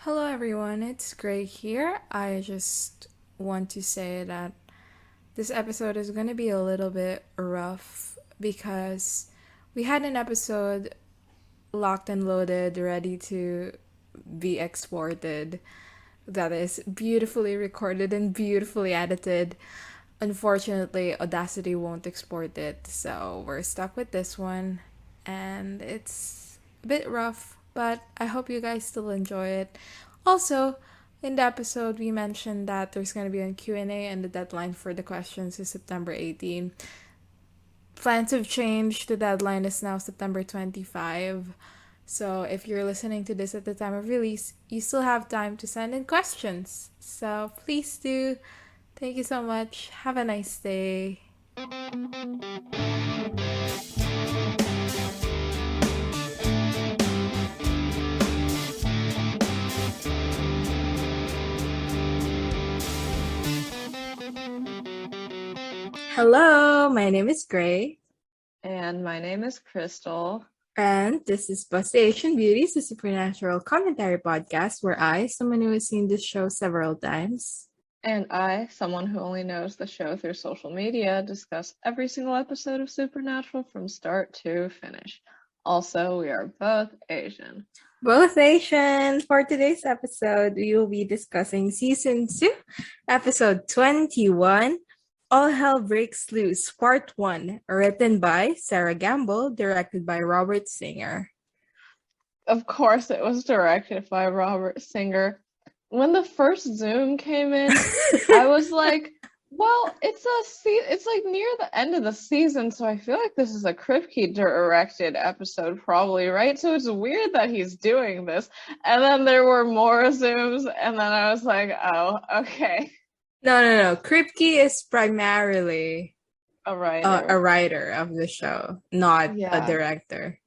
Hello everyone, it's Gray here. I just want to say that this episode is going to be a little bit rough because we had an episode locked and loaded, ready to be exported, that is beautifully recorded and beautifully edited. Unfortunately, Audacity won't export it, so we're stuck with this one, and it's a bit rough, but I hope you guys still enjoy it. Also, in the episode, we mentioned that there's going to be a Q&A and the deadline for the questions is September 18. Plans have changed. The deadline is now September 25. So if you're listening to this at the time of release, you still have time to send in questions. So please do. Thank you so much. Have a nice day. Hello, my name is Gray. And my name is Crystal. And this is Busty Asian Beauties, a supernatural commentary podcast where I, someone who has seen this show several times, And I, someone who only knows the show through social media, discuss every single episode of Supernatural from start to finish. Also, we are both Asian. Both Asian. For today's episode, we will be discussing Season 2, Episode 21, All Hell Breaks Loose, Part 1, written by Sarah Gamble, directed by Robert Singer. Of course, it was directed by Robert Singer. When the first Zoom came in, I was like, well, it's like near the end of the season, so I feel like this is a Kripke directed episode probably, right? So it's weird that he's doing this. And then there were more Zooms, and then I was like, oh, okay. No. Kripke is primarily A writer. a writer of the show, not a Yeah. director.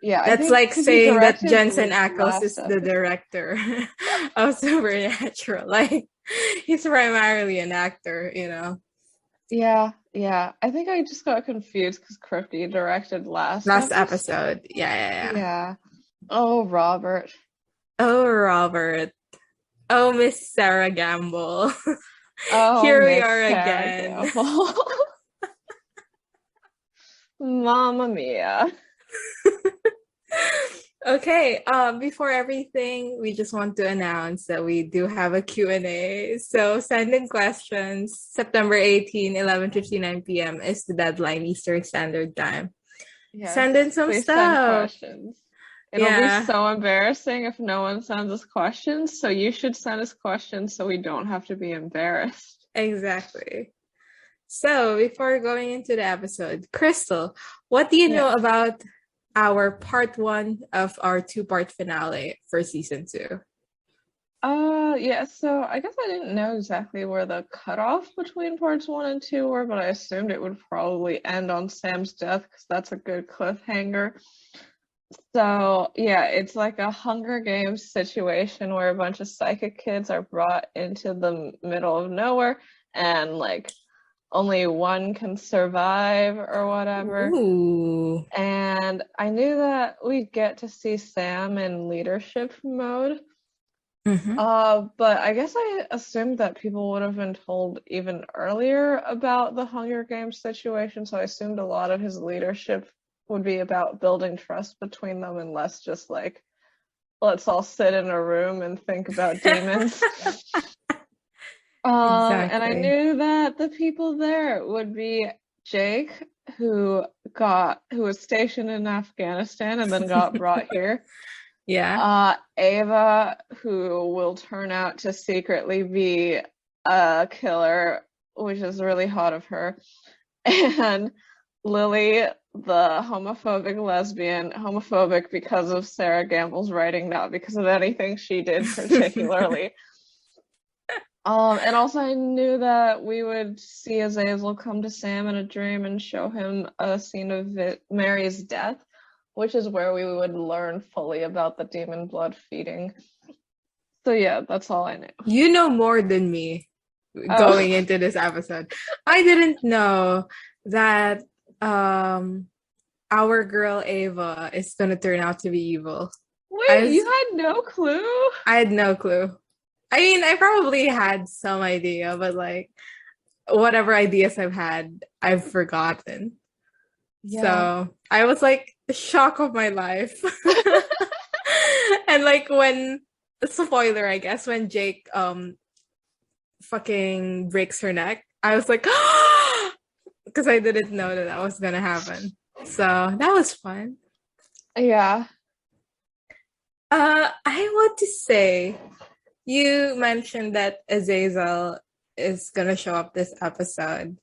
Yeah, That's like 'cause he saying that directed Jensen the Ackles last is the episode. director of Supernatural. Like, he's primarily an actor, you know. Yeah. I think I just got confused because Kripke directed last Episode. Yeah. Yeah. Oh, Robert. Oh, Robert. Oh, Miss Sarah Gamble. Oh, Here we Miss are Sarah again. Gamble. Mamma mia. Okay, before everything, we just want to announce that we do have a Q&A. So send in questions. September 18, 11:59 p.m. is the deadline, Eastern Standard Time. Yes, Send in some please send stuff. questions. It'll be so embarrassing if no one sends us questions, so you should send us questions so we don't have to be embarrassed. Exactly. So before going into the episode, Crystal, what do you know about our part 1 of our 2-part finale for season 2? Yeah, so I guess I didn't know exactly where the cutoff between parts 1 and 2 were, but I assumed it would probably end on Sam's death because that's a good cliffhanger. So, yeah, it's like a Hunger Games situation where a bunch of psychic kids are brought into the middle of nowhere and like only one can survive or whatever. Ooh. And I knew that we'd get to see Sam in leadership mode. But I guess I assumed that people would have been told even earlier about the Hunger Games situation, so I assumed a lot of his leadership would be about building trust between them and less just like, let's all sit in a room and think about demons. Exactly. And I knew that the people there would be Jake, who was stationed in Afghanistan and then got brought here. Yeah. Ava, who will turn out to secretly be a killer, which is really hot of her. And Lily, the homophobic lesbian, homophobic because of Sarah Gamble's writing, not because of anything she did particularly. And also I knew that we would see Azazel come to Sam in a dream and show him a scene of Mary's death, which is where we would learn fully about the demon blood feeding. So yeah, that's all I knew. You know more than me going into this episode. I didn't know that our girl Ava is gonna turn out to be evil. Wait, I Wait, was you had no clue? I had no clue. I mean, I probably had some idea, but like whatever ideas I've had, I've forgotten. Yeah. So I was like the shock of my life. And like when spoiler, I guess, when Jake fucking breaks her neck, I was like because I didn't know that was gonna happen. So that was fun. Yeah. I want to say you mentioned that Azazel is gonna show up this episode.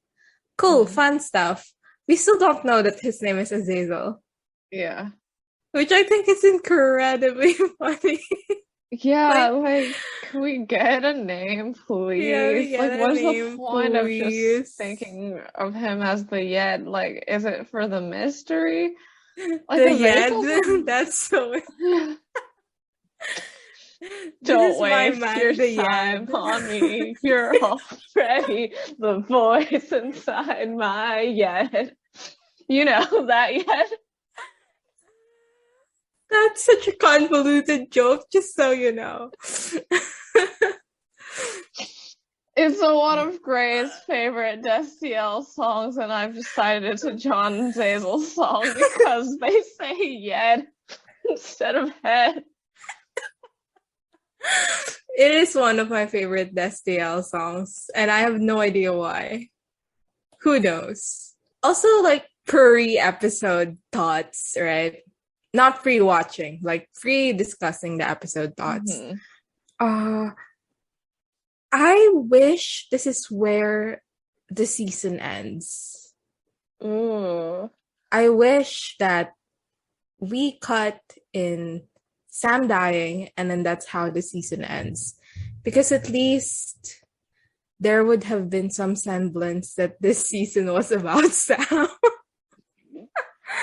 Cool, Mhm. fun stuff. We still don't know that his name is Azazel, Yeah. which I think is incredibly funny. Yeah, Like, like, can we get a name, yeah, we please? get Like, a what is the name, point of just please. thinking of him as the Yed? Like, is it for the mystery? Like, The Azazel's Yed, that's so. a... This Don't is my waste your man, the time Yed. on me. You're already the voice inside my Yed. You know that Yed? That's such a convoluted joke, just so you know. It's one of Gray's favorite Destiel songs, and I've decided it's a John Zazel song because they say Yed instead of head. It is one of my favorite Destiel songs, and I have no idea why. Who knows? Also, like pre-episode thoughts, right? Not pre-watching, like pre-discussing the episode thoughts. Mm-hmm. Uh, I wish this is where the season ends. Ooh. I wish that we cut in Sam dying and then that's how the season ends. Because at least there would have been some semblance that this season was about Sam.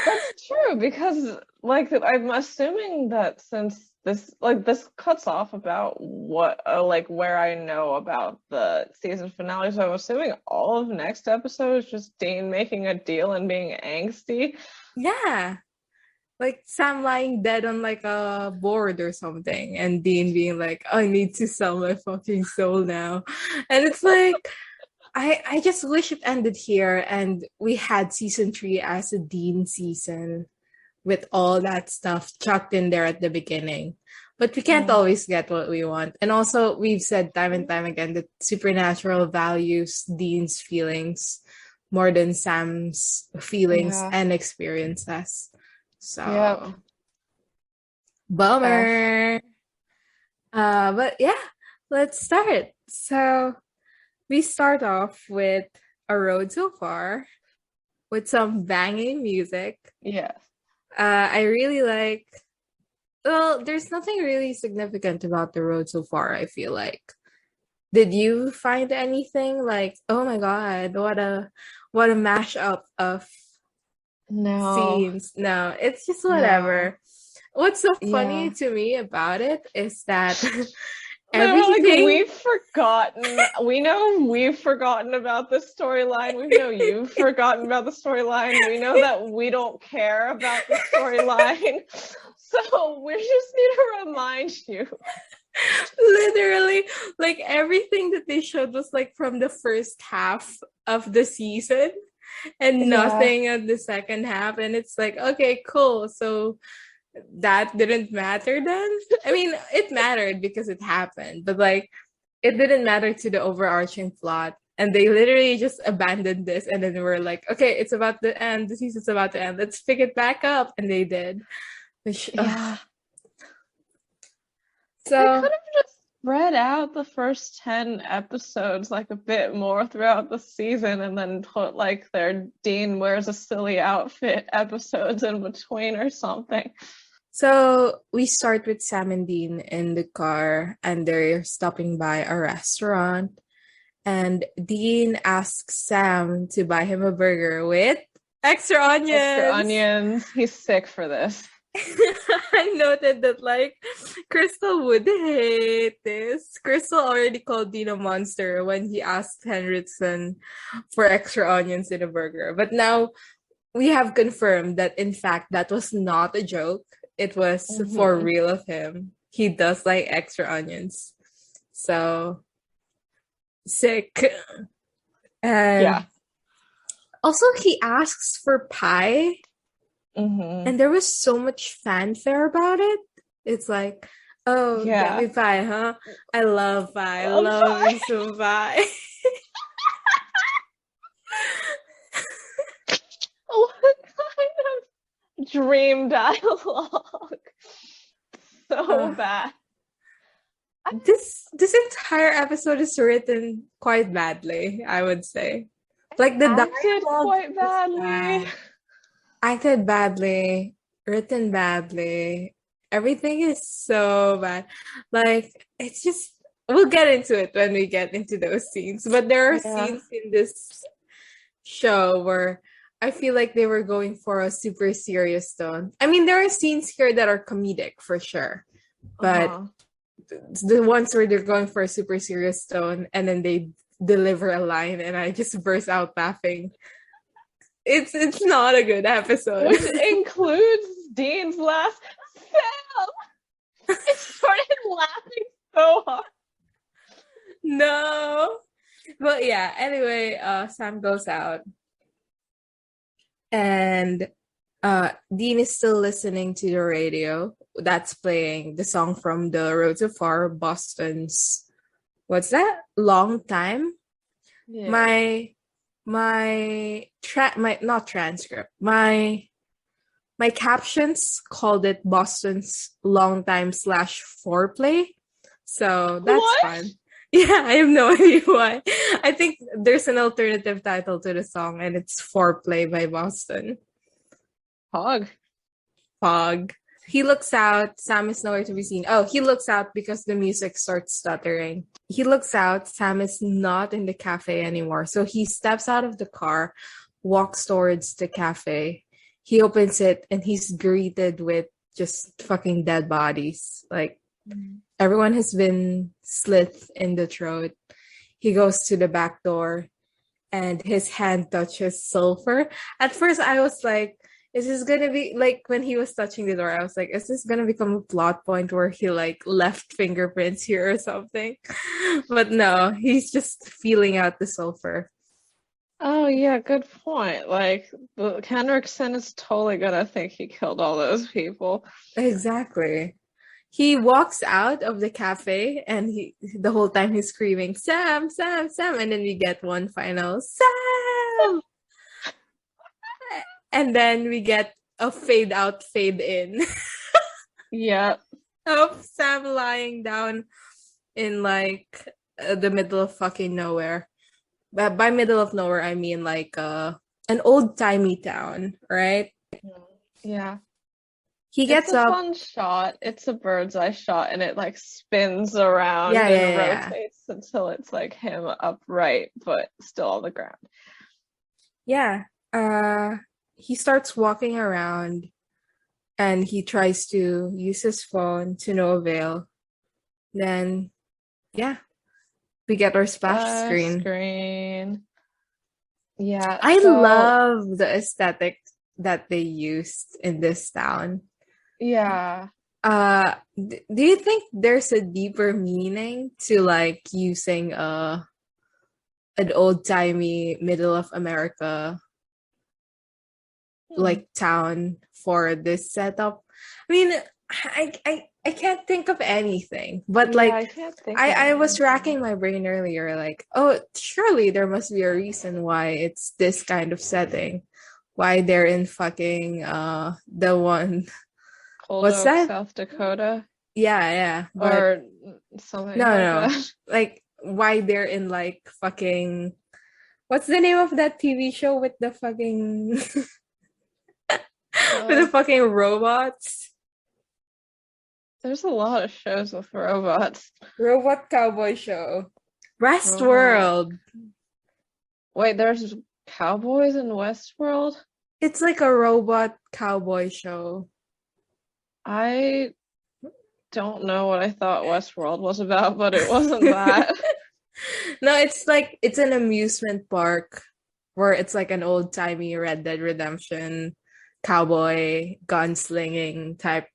That's true because, like, I'm assuming that since this cuts off about what, like, where I know about the season finale, so I'm assuming all of next episode is just Dean making a deal and being angsty. Yeah. Like Sam lying dead on like a board or something, and Dean being like, I need to sell my fucking soul now. And it's like, I just wish it ended here and we had season 3 as a Dean season with all that stuff chucked in there at the beginning. But we can't Yeah. always get what we want. And also, we've said time and time again that Supernatural values Dean's feelings more than Sam's feelings Yeah. and experiences. Yep. So, Fair. bummer. But yeah, let's start. So, we start off with A Road So Far with some banging music. Yes. I really like. Well, there's nothing really significant about the road so far, I feel like. Did you find anything like, oh my God, what a mashup of No. scenes? No, it's just No. whatever. What's so funny Yeah. to me about it is that They were like, everything. we've forgotten. We know we've forgotten about this storyline. We know you've forgotten about the storyline. We know that we don't care about the storyline. So we just need to remind you. Literally, like everything that they showed was like from the first half of the season and Yeah. nothing of the second half. And it's like, okay, cool. So that didn't matter then. I mean, it mattered because it happened, but like it didn't matter to the overarching plot. And they literally just abandoned this and then we're like, okay, it's about to end. The season's about to end. Let's pick it back up. And they did. Which, Yeah. They so could have just spread out the first 10 episodes like a bit more throughout the season and then put like their Dean wears a silly outfit episodes in between or something. So we start with Sam and Dean in the car, and they're stopping by a restaurant. And Dean asks Sam to buy him a burger with extra Extra onions. onions. He's sick for this. I noted that like Crystal would hate this. Crystal already called Dean a monster when he asked Henriksen for extra onions in a burger. But now we have confirmed that in fact that was not a joke. it was for Mm-hmm. real of him. He does like extra onions. So sick. Yeah. And also he asks for pie, Mm-hmm. and there was so much fanfare about it. It's like, oh, get Yeah. me pie, huh? I love pie. I Love love pie. me some pie. What kind of dream dialogue? So uh, bad. I this entire episode is written quite badly, I would say. Like the acted dialogue quite is badly. bad, acted badly, written badly. Everything is so bad. Like it's just we'll get into it when we get into those scenes. But there are Yeah. scenes in this show where I feel like they were going for a super serious tone. I mean, there are scenes here that are comedic for sure, but Uh-huh. the ones where they're going for a super serious tone and then they deliver a line and I just burst out laughing. It's not a good episode. Which includes Dean's last Sam. I started laughing so hard. No. But yeah, anyway, Sam goes out and Dean is still listening to the radio that's playing the song from the Road to Far Boston's what's that? Long time? Yeah. My not transcript. My captions called it Boston's long time slash foreplay. So that's What? fun. Yeah, I have no idea why. I think there's an alternative title to the song and it's Foreplay by Boston. Hog. Fog. He looks out. Sam is nowhere to be seen. Oh, he looks out because the music starts stuttering. He looks out. Sam is not in the cafe anymore. So he steps out of the car, walks towards the cafe. He opens it and he's greeted with just fucking dead bodies. Like everyone has been slit in the throat. He goes to the back door and his hand touches sulfur. At first, I was like, is this gonna be like when he was touching the door? I was like, is this gonna become a plot point where he like left fingerprints here or something? But no, he's just feeling out the sulfur. Oh yeah, good point. Like Henriksen is totally gonna think he killed all those people. Exactly. He walks out of the cafe and he the whole time he's screaming, Sam, Sam, Sam, and then we get one final Sam. And then we get a fade out, fade in Yeah. of Sam lying down in like the middle of fucking nowhere. But by middle of nowhere, I mean like an old timey town, right? Yeah. He It's gets a up. fun shot. It's a bird's eye shot and it like spins around Yeah, and yeah, yeah. rotates until it's like him upright but still on the ground. Yeah. He starts walking around and he tries to use his phone to no avail. Then, yeah, we get our splash screen. Screen. Yeah, I so love the aesthetic that they used in this town. yeah. Do you think there's a deeper meaning to like using an old-timey middle of America Hmm. like town for this setup? I mean, I can't think of anything, but Yeah, like I can't think of I was anything. racking my brain earlier, like, oh, surely there must be a reason why it's this kind of setting. Why they're in fucking the one Cold what's Oak, that? South Dakota, Yeah, yeah. But or something no, like no. that. Like why they're in like fucking what's the name of that TV show with the fucking with the Uh, fucking robots? there's a lot of shows with robots. Robot cowboy show. Robot. Westworld. Wait, there's cowboys in Westworld? It's like a robot cowboy show. I don't know what I thought Westworld was about, but it wasn't that. No, it's like it's an amusement park where it's like an old timey Red Dead Redemption cowboy gunslinging type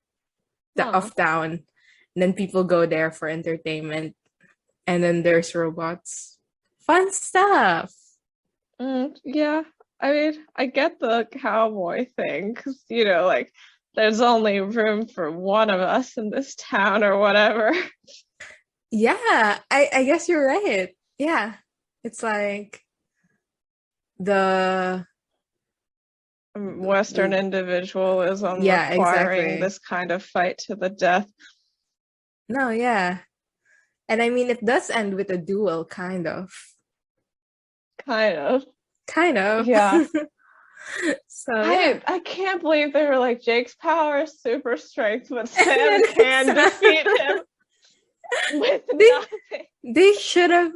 Huh. of town. And then people go there for entertainment. And then there's robots. Fun stuff. Yeah, I mean, I get the cowboy thing because, like, there's only room for one of us in this town or whatever. Yeah, I guess you're right. Yeah. It's like the Western individualism yeah, requiring exactly. this kind of fight to the death. No, yeah. And I mean it does end with a duel, kind of. Kind of. Kind of. Yeah. So yeah. I can't believe they were like Jake's power is super strength, but And Sam then can defeat him with they nothing. they should have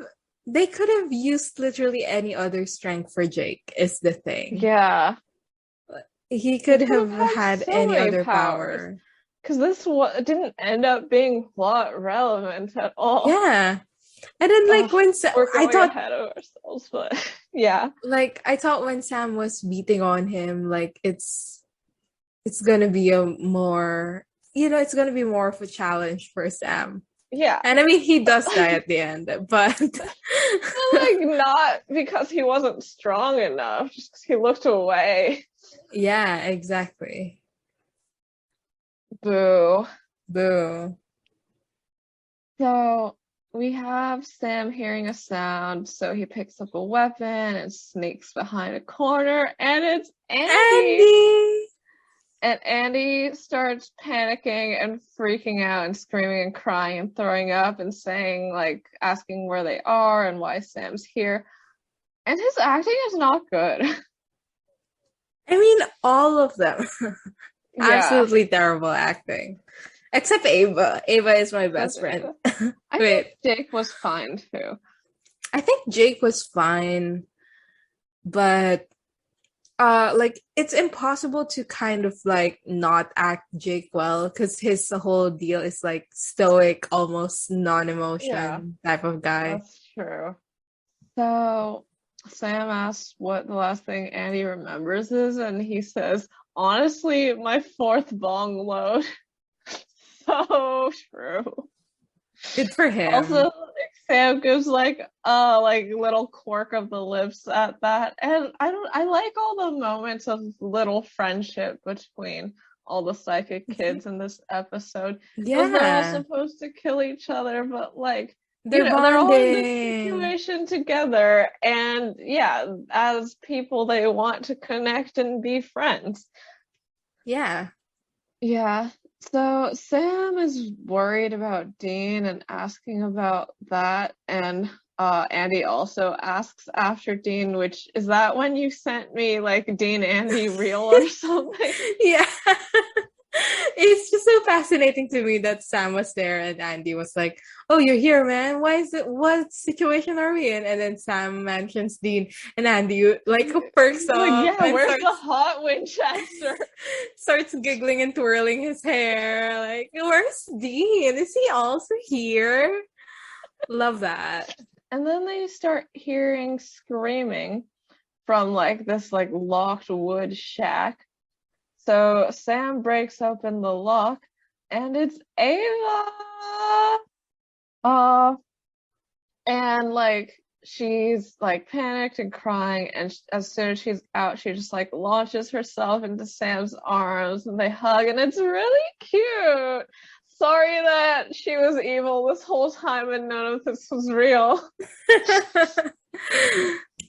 they could have used literally any other strength for Jake, is the thing. Yeah. He He could could have have had had so any many other powers. power. Because didn't end up being plot relevant at all. Yeah. And then like Oh, when we're I going thought ahead of ourselves, but yeah. when Sam was beating on him, like it's gonna be a more it's gonna be more of a challenge for Sam. Yeah. And I mean he But does die at the end, but like not because he wasn't strong enough, just because he looked away. yeah, exactly. Boo. Boo. So we have Sam hearing a sound, so he picks up a weapon and sneaks behind a corner, and it's Andy. Andy. And Andy starts panicking and freaking out and screaming and crying and throwing up and saying, like, asking where they are and why Sam's here. And his acting is not good. I mean all of them. Yeah, Absolutely terrible acting. Except Ava. Ava is my except best friend. Ava. I think Wait, Jake was fine too. I think Jake was fine, but like it's impossible to kind of like not act Jake well because his whole deal is like stoic, almost Yeah, non-emotion type of guy. that's true. So Sam asks what the last thing Andy remembers is, and he says, honestly, my fourth bong load. So true. Good for Also, him. like, Sam gives like little quirk of the lips at that. And I like all the moments of little friendship between all the psychic kids in this episode. Because they're all Yeah, supposed to kill each other, but like, they're they're all in this bonding. situation together. And yeah, as people, they want to connect and be friends. Yeah. Yeah. So Sam is worried about Dean and asking about that, and Andy also asks after Dean, which is that when you sent me like Dean Andy reel or something? Yeah. It's just so fascinating to me that Sam was there and Andy was like, "Oh, you're here, man. Why is it? What situation are we in?" And then Sam mentions Dean, and Andy like perks Like, up yeah, and where's the hot Winchester? starts giggling and twirling his hair. Like, where's Dean? Is he also here? Love that. And then they start hearing screaming from like this like locked wood shack. So Sam breaks open the lock and it's Ava. Uh, and like she's like panicked and crying, and as soon as she's out, she just like launches herself into Sam's arms and they hug, and it's really cute. Sorry that she was evil this whole time and none of this was real.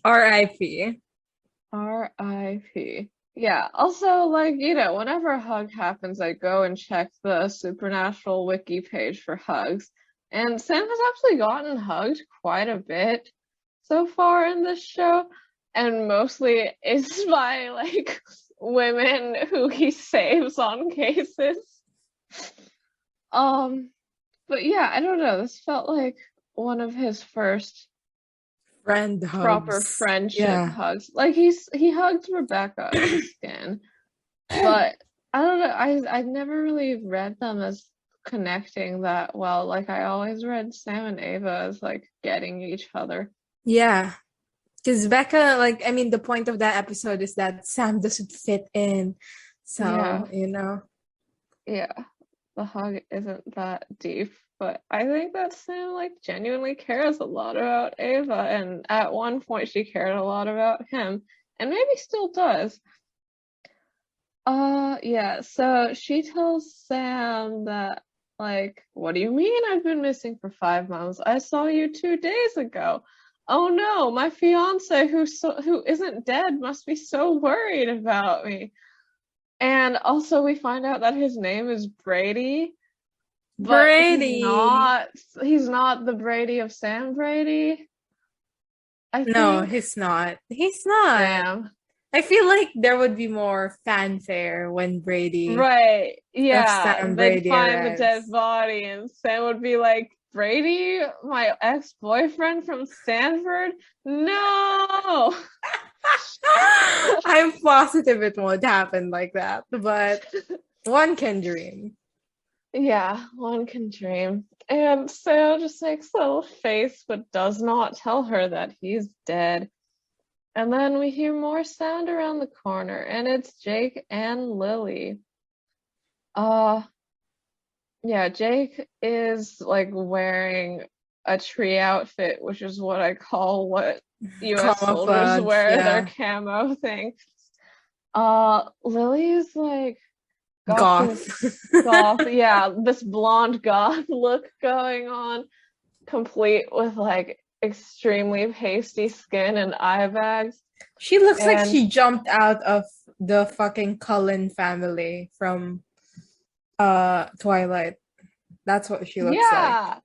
R.I.P. R.I.P. Yeah, also, like, whenever a hug happens, I go and check the Supernatural Wiki page for hugs. And Sam has actually gotten hugged quite a bit so far in this show. And mostly it's by, like, women who he saves on cases. Um, but yeah, I don't know. This felt like one of his first Friend proper hugs. friendship Yeah. hugs. Like he hugged Rebecca in the skin, but I don't know. I never really read them as connecting that well. Like I always read Sam and Ava as like getting each other. Yeah. Because Becca, like, I mean, the point of that episode is that Sam doesn't fit in. Yeah, So, you know. yeah. the hug isn't that deep, but I think that Sam like genuinely cares a lot about Ava, and at one point she cared a lot about him, and maybe still does. Yeah, so she tells Sam that, like, what do you mean I've been missing for 5 months? I saw you 2 days ago. Oh no, my fiance who isn't dead must be so worried about me. And also we find out that his name is Brady, but Brady. he's not the Brady of Sam Brady, I No, think. he's not. He's not. Damn. I feel like there would be more fanfare when Brady Right. of Yeah. Sam They'd Brady find the dead arrives. body, and Sam would be like, Brady, my ex-boyfriend from Stanford? No. I'm positive it won't happen like that, but one can dream. Yeah, one can dream. And Sam just makes a little face but does not tell her that he's dead. And then we hear more sound around the corner, and it's Jake and Lily. Uh, Yeah, Jake is like wearing a tree outfit, which is what I call what US soldiers Camouflage, wear, their yeah. camo thing. Lily's like got Goth. this goth, yeah, this blonde goth look going on, complete with like extremely pasty skin and eye bags. She looks like And she jumped out of the fucking Cullen family from Twilight. That's what she looks like. yeah,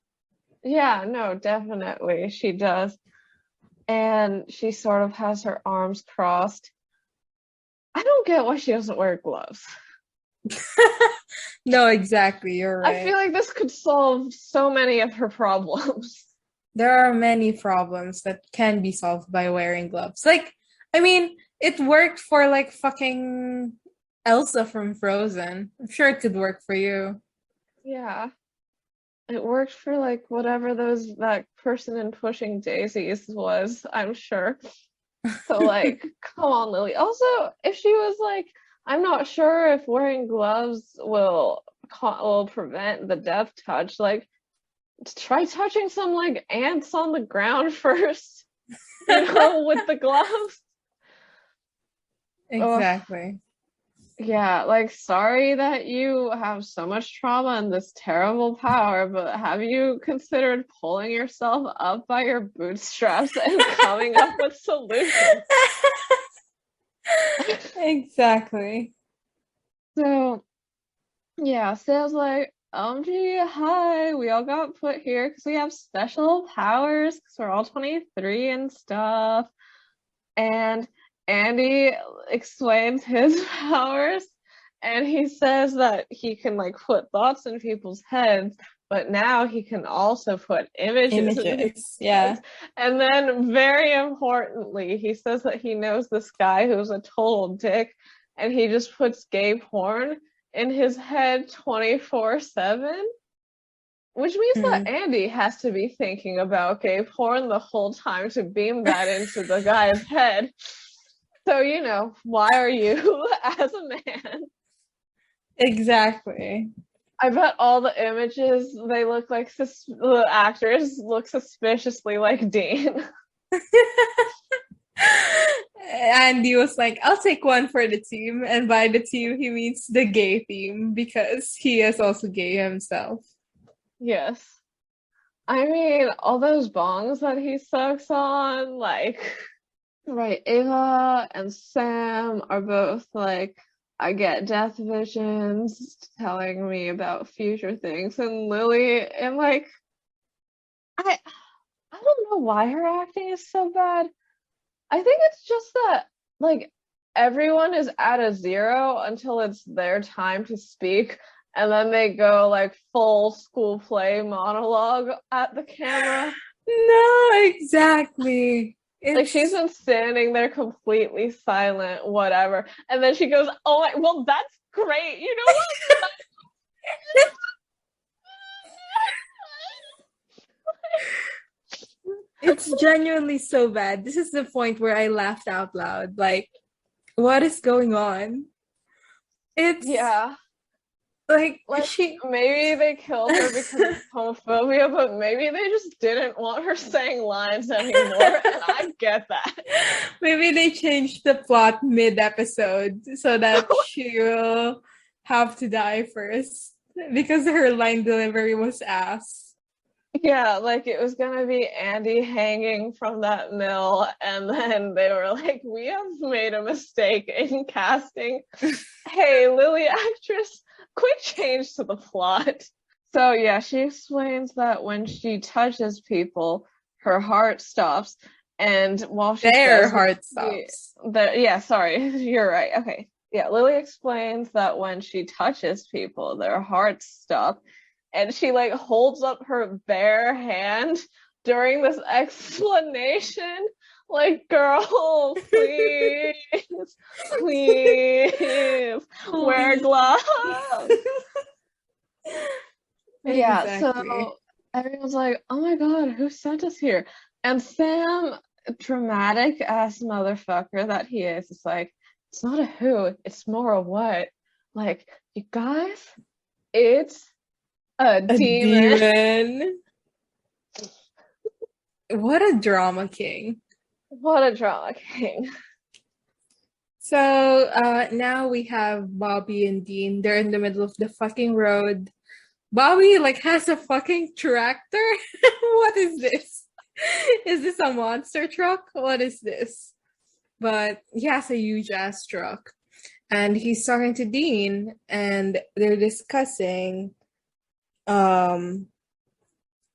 yeah, no, definitely she does. And she sort of has her arms crossed. I don't get why she doesn't wear gloves. No, exactly. You're I feel right. like this could solve so many of her problems. There are many problems that can be solved by wearing gloves. Like, I mean, it worked for like fucking Elsa from Frozen. I'm sure it could work for you. Yeah, it worked for like whatever that person in Pushing Daisies was, I'm sure. So like, come on, Lily. Also, if she was like, I'm not sure if wearing gloves will prevent the death touch, like try touching some like ants on the ground first, with the gloves. Ugh. Exactly. Yeah, like sorry that you have so much trauma and this terrible power, but have you considered pulling yourself up by your bootstraps and coming up with solutions? Exactly. So, yeah, Sam's like, gee, hi, we all got put here because we have special powers because we're all 23 and stuff. And Andy explains his powers, and he says that he can like put thoughts in people's heads, but now he can also put images in people's Images. Yeah. heads. And then, very importantly, he says that he knows this guy who's a total dick, and he just puts gay porn in his head 24/7. Which means that Hmm. Andy has to be thinking about gay porn the whole time to beam that into the guy's head. So, why are you as a man? Exactly. I bet all the images, they look like the actors look suspiciously like Dean. And he was like, I'll take one for the team. And by the team, he means the gay team because he is also gay himself. Yes. I mean, all those bongs that he sucks on, like, right, Ava and Sam are both like, I get death visions telling me about future things, and Lily, and like, I I don't know why her acting is so bad. I think it's just that like everyone is at a zero until it's their time to speak, and then they go like full school play monologue at the camera. No, exactly. Like she's It's been standing there completely silent, whatever. And then she goes, "Oh my, well, that's great. You know what? it's genuinely so bad. This is the point where I laughed out loud. Like, what is going on? It's Yeah, Like Like, she maybe they killed her because of homophobia, but maybe they just didn't want her saying lines anymore, and I get that. maybe they changed the plot mid-episode so that she will have to die first because her line delivery was ass. Yeah, like it was gonna be Andy hanging from that mill, and then they were like, "We have made a mistake in casting. Hey, Lily actress, quick change to the plot." So yeah, she explains that when she touches people, her heart stops, and while she Their says heart the, stops. yeah, sorry, you're right. Okay. Yeah, Lily explains that when she touches people, their hearts stop, and she like holds up her bare hand during this explanation. Like, girl, please, please wear Please. gloves. Yeah, Exactly. so everyone's like, oh my God, who sent us here? And Sam, dramatic ass motherfucker that he is like, it's not a who, it's more a what. Like, you guys, it's a A demon. demon. What a drama king. What a drama king. So now we have Bobby and Dean. They're in the middle of the fucking road. Bobby like has a fucking tractor. What is this? Is this a monster truck? What is this? But he has a huge ass truck. And he's talking to Dean and they're discussing um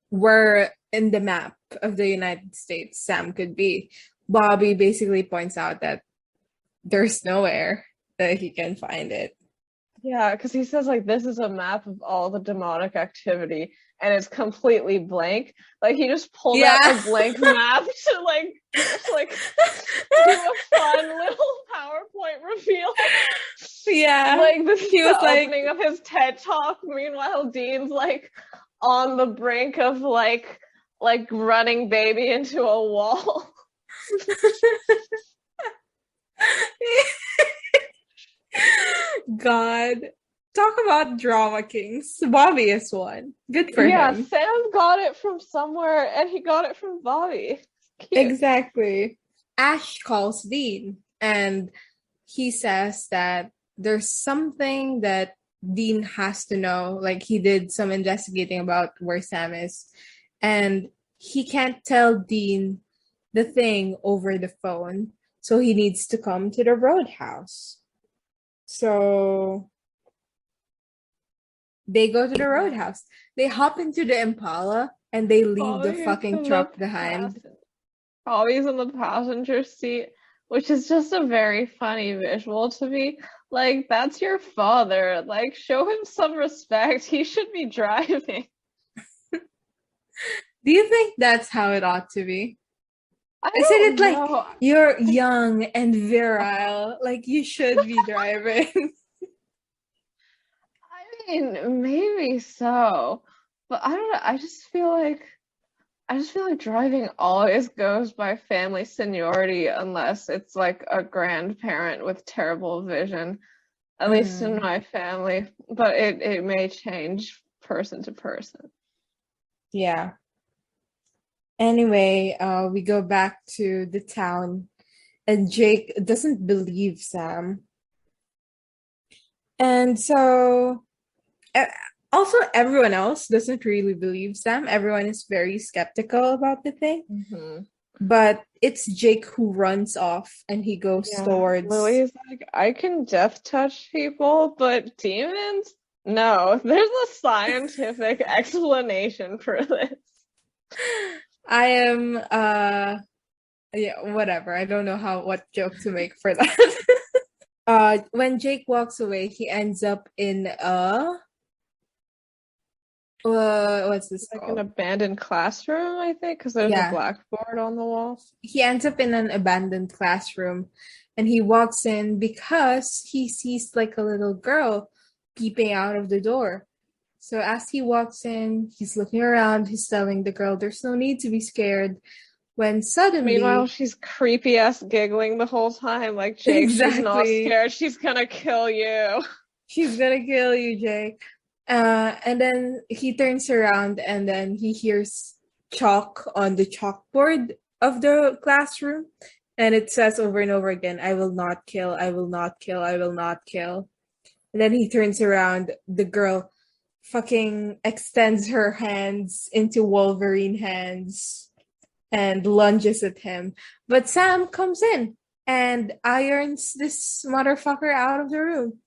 where in the map of the United States Sam could be. Bobby basically points out that there's nowhere that he can find it. Yeah, because he says like this is a map of all the demonic activity and it's completely blank. Like he just pulled out Yeah. a blank map to like do a fun little PowerPoint reveal. Yeah. Like this is He was the like, opening of his TED talk. Meanwhile, Dean's like on the brink of like running baby into a wall. God. Talk about drama kings. Bobby is one. Good for Yeah, him. Sam got it from somewhere and he got it from Bobby. Cute. Exactly. Ash calls Dean and he says that there's something that Dean has to know. Like he did some investigating about where Sam is, and he can't tell Dean the thing over the phone. So he needs to come to the roadhouse. So they go to the Yeah. roadhouse. They hop into the Impala and they leave the Bobby's fucking in the truck behind. Bobby's in the passenger seat, which is just a very funny visual to me. Like, that's your father. Like, show him some respect. He should be driving. Do you think that's how it ought to be? I I said it don't like know. you're young and virile, like you should be driving. I mean, maybe so, but I don't know. I just feel like driving always goes by family seniority unless it's like a grandparent with terrible vision, at least in Mm, my family, but it may change person to person. yeah. Anyway, we go back to the town, and Jake doesn't believe Sam. And so, uh, also, everyone else doesn't really believe Sam. Everyone is very skeptical about the thing. Hmm. But it's Jake who runs off and he goes Yeah, towards. Lily's like, I can death touch people, but demons? No, there's a scientific explanation for this. I am, yeah, whatever. I don't know what joke to make for that. When Jake walks away, he ends up in what's this Like an called? abandoned classroom, I think, because there's a Yeah, blackboard on the wall. he ends up in an abandoned classroom, and he walks in because he sees like a little girl peeping out of the door. So as he walks in, he's looking around, he's telling the girl there's no need to be scared. When Meanwhile, suddenly, she's creepy ass giggling the whole time, like, Jake, she's not exactly, scared, she's gonna kill you. She's gonna kill you, Jake. And then he turns around and then he hears chalk on the chalkboard of the classroom. And it says over and over again, I will not kill, I will not kill, I will not kill. And then he turns around, the girl fucking extends her hands into Wolverine hands and lunges at him. But Sam comes in and irons this motherfucker out of the room.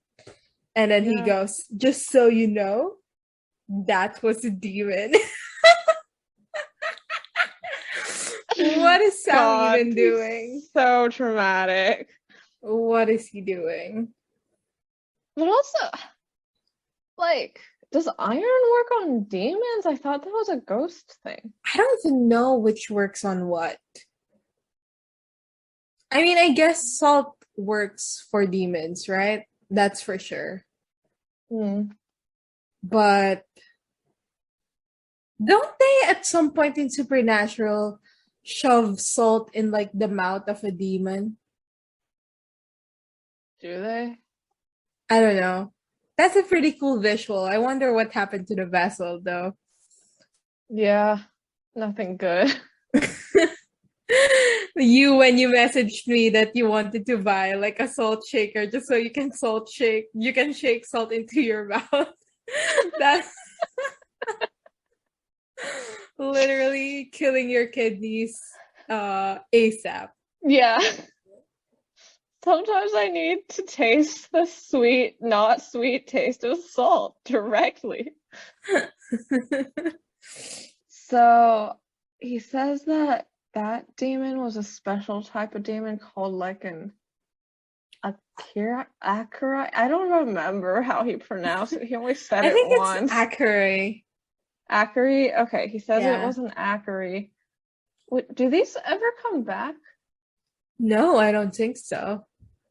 And then he Yeah. goes, just so you know, that was a demon. What is Sam God, even doing? so traumatic. What is he doing? But also, like, does iron work on demons? I thought that was a ghost thing. I don't even know which works on what. I mean, I guess salt works for demons, right? That's for sure. Hmm. But don't they at some point in Supernatural shove salt in like the mouth of a demon? Do they? I don't know. That's a pretty cool visual. I wonder what happened to the vessel though. Yeah, nothing good. You when you messaged me that you wanted to buy like a salt shaker just so you can shake salt into your mouth. That's literally killing your kidneys ASAP. Yeah. Sometimes I need to taste the sweet, not sweet taste of salt directly. So he says that that demon was a special type of demon called like an Akira. I don't remember how he pronounced it. He only said I it think it's once. Akari. Akari? Okay, he says it Yeah. was an Akari. Do these ever come back? No, I don't think so.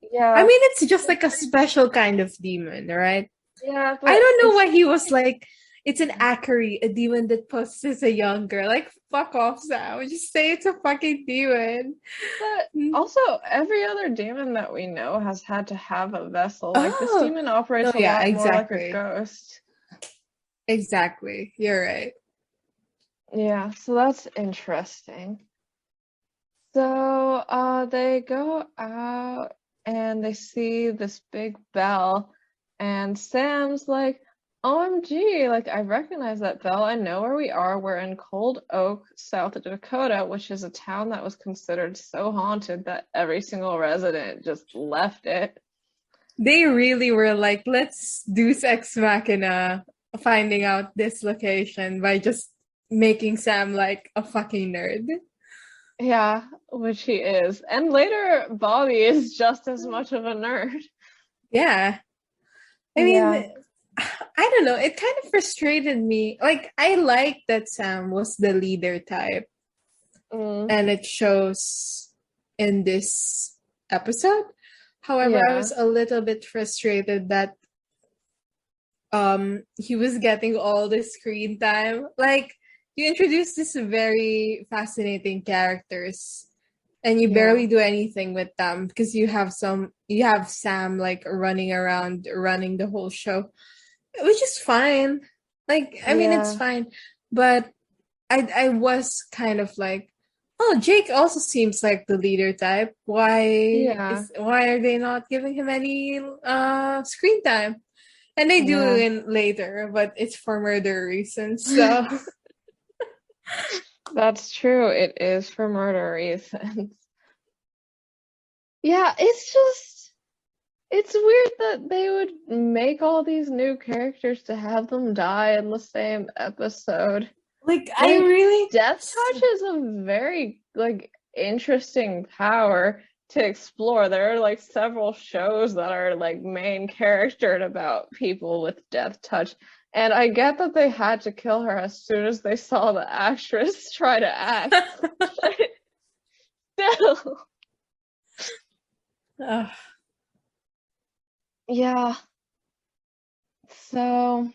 I Yeah. mean, it's just like a special kind of demon, right? Yeah, I but don't know it's why he was like, it's an Akari, a demon that possesses a young girl. Like, fuck off, Sam. Just say it's a fucking demon. but Mm. also every other demon that we know has had to have a vessel. Like this Oh, demon no, operates a yeah, lot more like a exactly. ghost. Exactly. You're right. Yeah, so that's interesting. So they go out and they see this big bell, and Sam's like, OMG, like I recognize that bell. I know where we are. We're in Cold Oak, South Dakota, which is a town that was considered so haunted that every single resident just left it. They really were like, let's do Ex Machina finding out this location by just making Sam like a fucking nerd. Yeah, which he is. And later, Bobby is just as much of a nerd. Yeah. I mean, Yeah, I don't know. It kind of frustrated me. Like, I like that Sam was the leader type, mm, and it shows in this episode. However, I yeah, was a little bit frustrated that he was getting all the screen time. Like, you introduced this very fascinating characters and you yeah, barely do anything with them because you have Sam like running around running the whole show, which is fine. Like, I mean, it's yeah, fine, but I was kind of like, oh, Jake also seems like the leader type. yeah, Why are they not giving him any screen time? And they do yeah. in later, but it's for murder reasons. So That's true. It is for murder reasons. Yeah, it's weird that they would make all these new characters to have them die in the same episode. like I Like, really Death Touch is a very like interesting power to explore. There are like several shows that are like main charactered about people with Death Touch. And I get that they had to kill her as soon as they saw the actress try to act. But still. Ugh. Yeah. So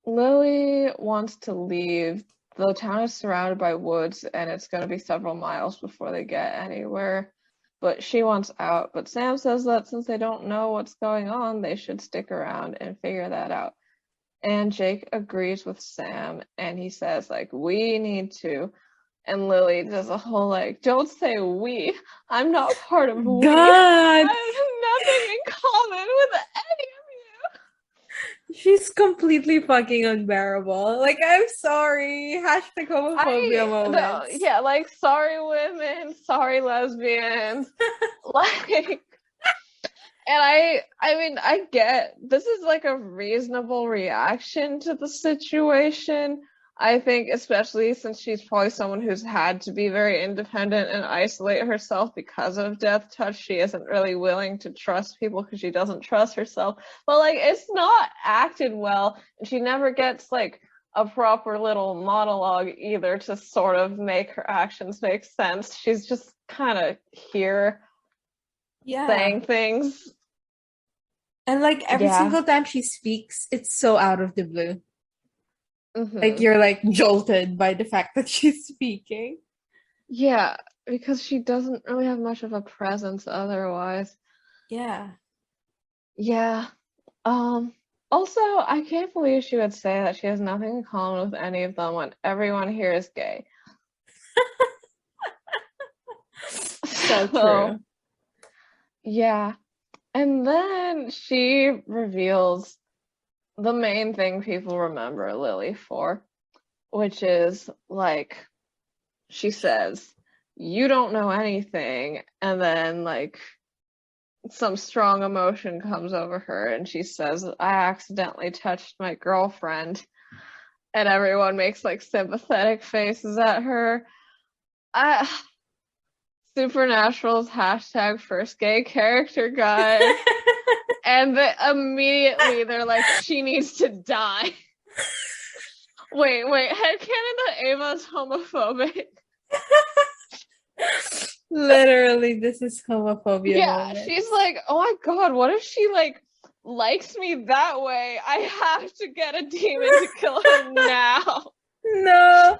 Lily wants to leave. The town is surrounded by woods, and it's going to be several miles before they get anywhere. but she wants out. But Sam says that since they don't know what's going on, they should stick around and figure that out. And Jake agrees with Sam, and he says, like, we need to. And Lily does a whole, like, don't say we. I'm not part of we. God, I have nothing in common with any of you. she's completely fucking unbearable. Like, I'm sorry. Hashtag homophobia No, moments. yeah, like, sorry women, sorry lesbians. Like, and I mean, I get this is like a reasonable reaction to the situation. I think, especially since she's probably someone who's had to be very independent and isolate herself because of Death Touch. She isn't really willing to trust people because she doesn't trust herself. But like, it's not acted well, and she never gets like a proper little monologue either to sort of make her actions make sense. She's just kind of here Yeah. saying things. And like every Yeah. single time she speaks, it's so out of the blue. Mhm. Like you're like jolted by the fact that she's speaking. Yeah, because she doesn't really have much of a presence otherwise. Yeah. Yeah. Also, I can't believe she would say that she has nothing in common with any of them when everyone here is gay. So true. Yeah. And then she reveals the main thing people remember Lily for, which is like she says, "You don't know anything," and then like some strong emotion comes over her and she says, "I accidentally touched my girlfriend," and everyone makes like sympathetic faces at her. I Supernatural's hashtag first gay character, guys. And immediately they're like, she needs to die. Wait, headcanon that Ava's homophobic. Literally, this is homophobia Yeah, moment. she's like, oh my god, what if she like likes me that way? I have to get a demon to kill her now. No,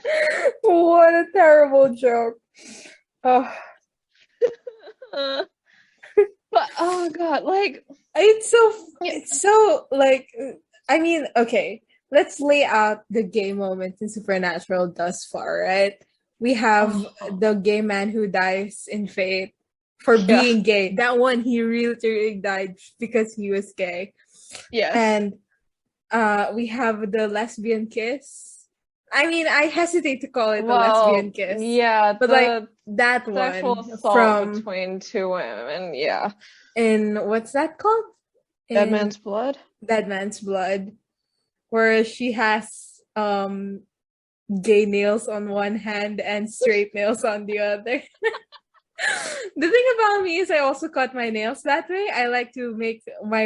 what a terrible joke. Oh, But oh god, like it's so like, I mean, okay, let's lay out the gay moments in Supernatural thus far, right? We have the gay man who dies in Fate for being gay. That one, he really died because he was gay. Yes. And we have the lesbian kiss. I mean, I hesitate to call it a lesbian kiss. Yeah, but like that sexual one assault between two women, yeah. In what's that called? Dead Man's Blood? Dead Man's Blood. Where she has gay nails on one hand and straight nails on the other. The thing about me is I also cut my nails that way. I like to make my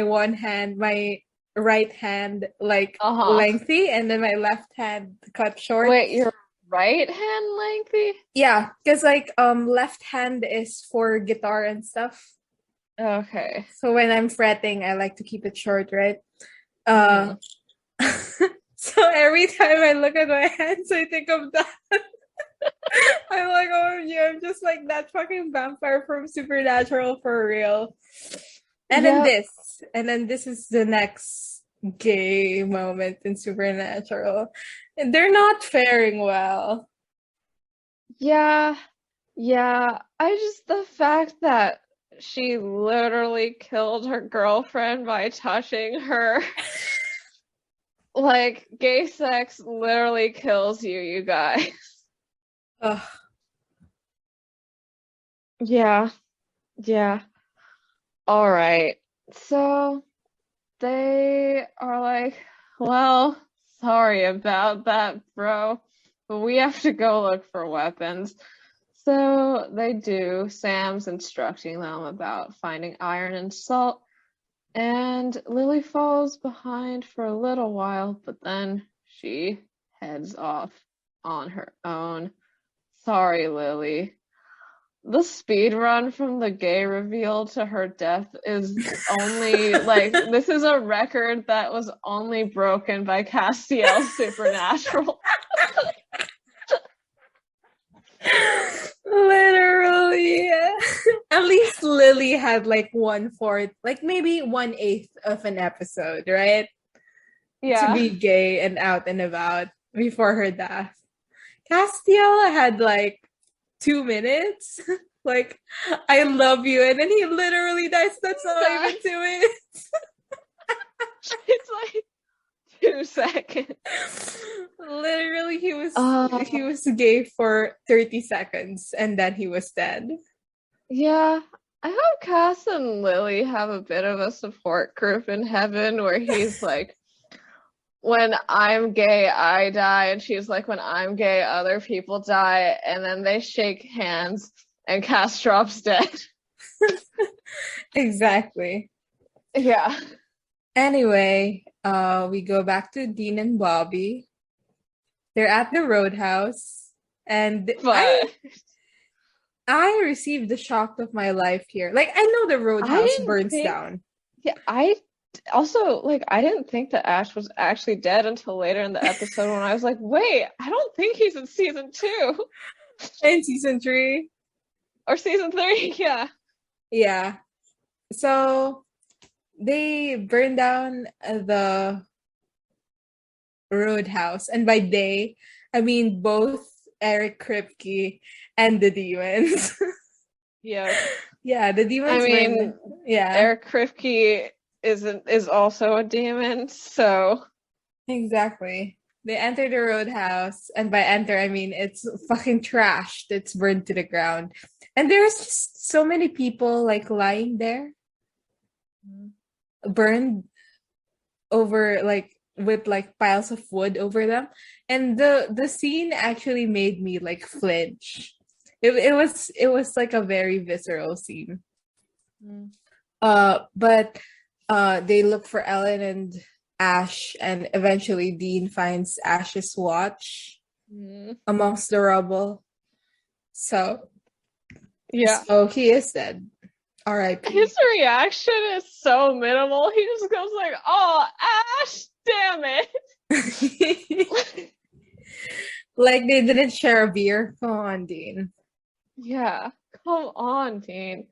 right hand like lengthy and then my left hand cut short. Wait, your right hand lengthy? Yeah, because like left hand is for guitar and stuff. Okay. So when I'm fretting, I like to keep it short, right? So every time I look at my hands, I think of that. I'm like, oh yeah, I'm just like that fucking vampire from Supernatural for real. And then this is the next gay moment in Supernatural. And they're not faring well. Yeah. The fact that she literally killed her girlfriend by touching her. Like, gay sex literally kills you, you guys. Ugh. Yeah. All right. So they are like, well, sorry about that, bro, but we have to go look for weapons. So they do. Sam's instructing them about finding iron and salt. And Lily falls behind for a little while, but then she heads off on her own. Sorry, Lily. The speed run from the gay reveal to her death is only like this is a record that was only broken by Castiel's Supernatural. Literally. At least Lily had like 1/4, like maybe 1/8 of an episode, right? To Yeah. be gay and out and about before her death. Castiel had like 2 minutes. Like, I love you. And then he literally dies. That's not even 2 minutes. It's like 2 seconds. Literally, he Oh, was gay for 30 seconds and then he was dead. yeah. I hope Cass and Lily have a bit of a support group in heaven where he's like, when I'm gay, I die. And she's like, when I'm gay, other people die. And then they shake hands and Cass drops dead. Exactly. Yeah. Anyway, we go back to Dean and Bobby. They're at the roadhouse, and But I received the shock of my life here. Like, I know the I roadhouse didn't burns think, down. yeah, I also, like, I didn't think that Ash was actually dead until later in the episode when I was like, wait, I don't think he's in season 2 In season 3. or season 3. Yeah. Yeah. So they burn down the roadhouse, and by they, I mean both Eric Kripke and the demons. Yeah. Yeah, the I demons mean, burn. Yeah, Eric Kripke is also a demon, so exactly. They enter the roadhouse, and by enter, I mean it's fucking trashed. It's burned to the ground. And there's just so many people like lying there, burned over like with like piles of wood over them. And the scene actually made me like flinch. It was like a very visceral scene. Mm. But they look for Ellen and Ash, and eventually Dean finds Ash's watch Mm. amongst the rubble. So Yeah. he is dead. R.I.P. His reaction is so minimal. He just goes like, "Oh, Ash, damn it." Like they didn't share a beer. Come on, Dean. Yeah. Come on, Dean.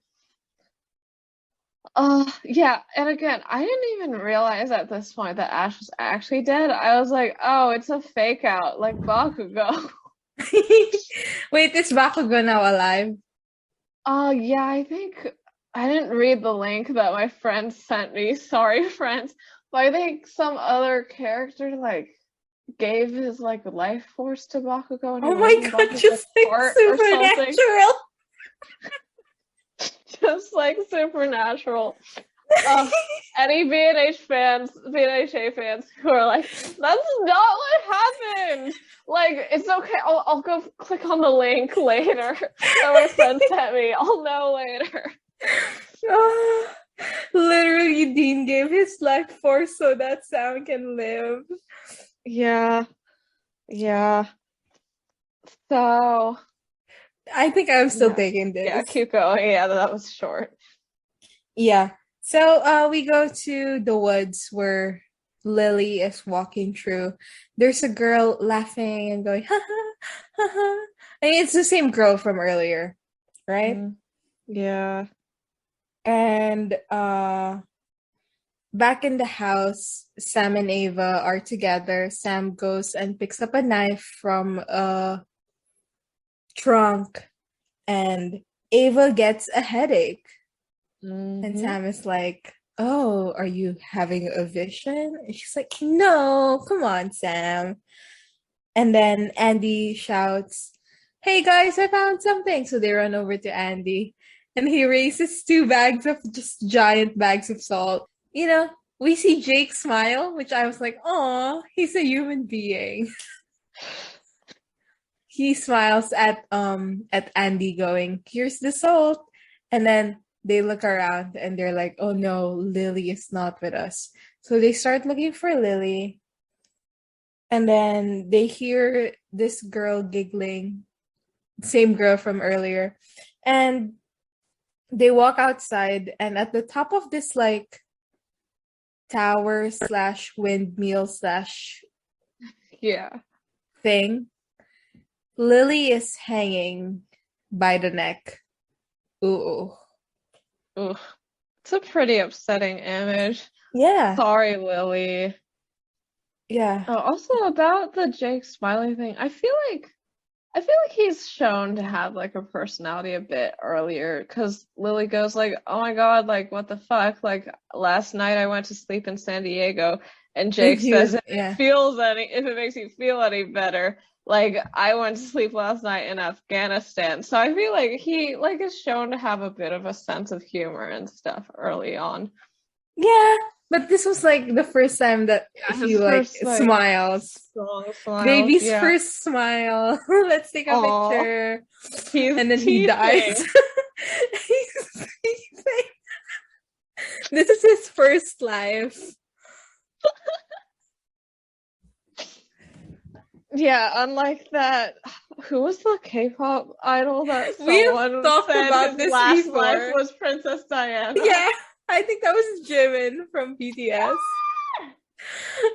Yeah, and again, I didn't even realize at this point that Ash was actually dead. I was like, oh, it's a fake out, like Bakugo. Wait, is Bakugo now alive? Oh, yeah, I think I didn't read the link that my friend sent me. Sorry, friends. But I think some other character like gave his like life force to Bakugo and he Oh lives my in god, Bakugo's just like heart or something. supernatural. Just like supernatural. Any BNHA fans who are like, that's not what happened. Like, it's okay. I'll go click on the link later that my friend sent me. I'll know later. Oh, literally, Dean gave his life force so that Sam can live. Yeah. Yeah. So, I think I'm still yeah. taking Yeah, this. keep going. Yeah, that was short. Yeah. So we go to the woods where Lily is walking through. There's a girl laughing and going, ha ha, ha ha. I mean, it's the same girl from earlier, right? Mm. Yeah. And back in the house, Sam and Ava are together. Sam goes and picks up a knife from a trunk, and Ava gets a headache. And Mm-hmm. Sam is like, "Oh, are you having a vision?" And she's like, "No, come on, Sam." And then Andy shouts, "Hey guys, I found something." So they run over to Andy, and he raises 2 bags of just giant bags of salt. You know, we see Jake smile, which I was like, "Oh, he's a human being." He smiles at Andy going, "Here's the salt." And then they look around and they're like, "Oh no, Lily is not with us." So they start looking for Lily. And then they hear this girl giggling, same girl from earlier. And they walk outside, and at the top of this like tower slash windmill slash Yeah. thing, Lily is hanging by the neck. Ooh. Ooh, it's a pretty upsetting image. Yeah. Sorry, Lily. Yeah. Oh, also about the Jake Smiley thing, I feel like he's shown to have like a personality a bit earlier because Lily goes like, "Oh my God, like what the fuck? Like last night I went to sleep in San Diego," and And Jake he was, says, yeah. if it makes you feel any better, like I went to sleep last night in Afghanistan." So I feel like he like is shown to have a bit of a sense of humor and stuff early on. Yeah. But this was like the first time that Yeah, he his like first like smiles. strong smiles. Baby's Yeah. first smile. Let's take a Aw, picture. he's And then he dies. teething. He's sleeping. This is his first life. Yeah, unlike that, who was the K-pop idol that We've someone talked said about his this last life before. was Princess Diana? Yeah, I think that was Jimin from BTS.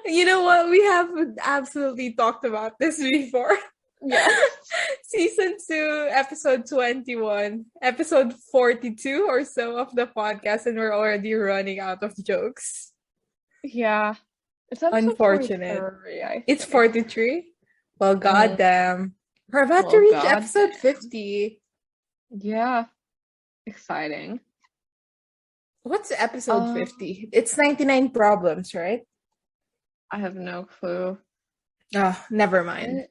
You know what? We have absolutely talked about this before. Yes. Season 2, episode 21, episode 42 or so of the podcast, and we're already running out of jokes. Yeah. It's episode Unfortunate. 43, I It's think. 43? Well, Mm. goddamn. We're about to Well, reach God episode damn. 50. Yeah. Exciting. What's episode Um, 50? It's 99 problems, right? I have no clue. Oh, never mind. What?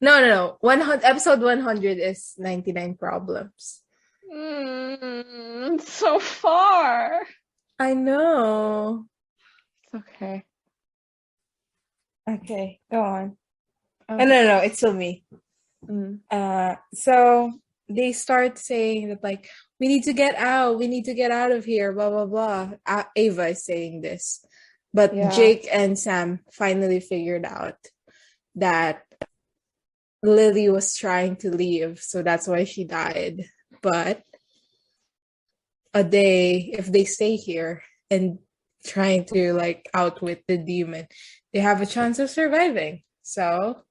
No. 100, episode 100 is 99 problems. It's so far. I know. It's okay. Okay, go on. Oh, Okay. no, it's still me. Mm. So they start saying that like we need to get out of here, blah blah blah. Ava is saying this, but Yeah. Jake and Sam finally figured out that Lily was trying to leave, so that's why she died. But if they stay here and trying to like outwit the demon, they have a chance of surviving. So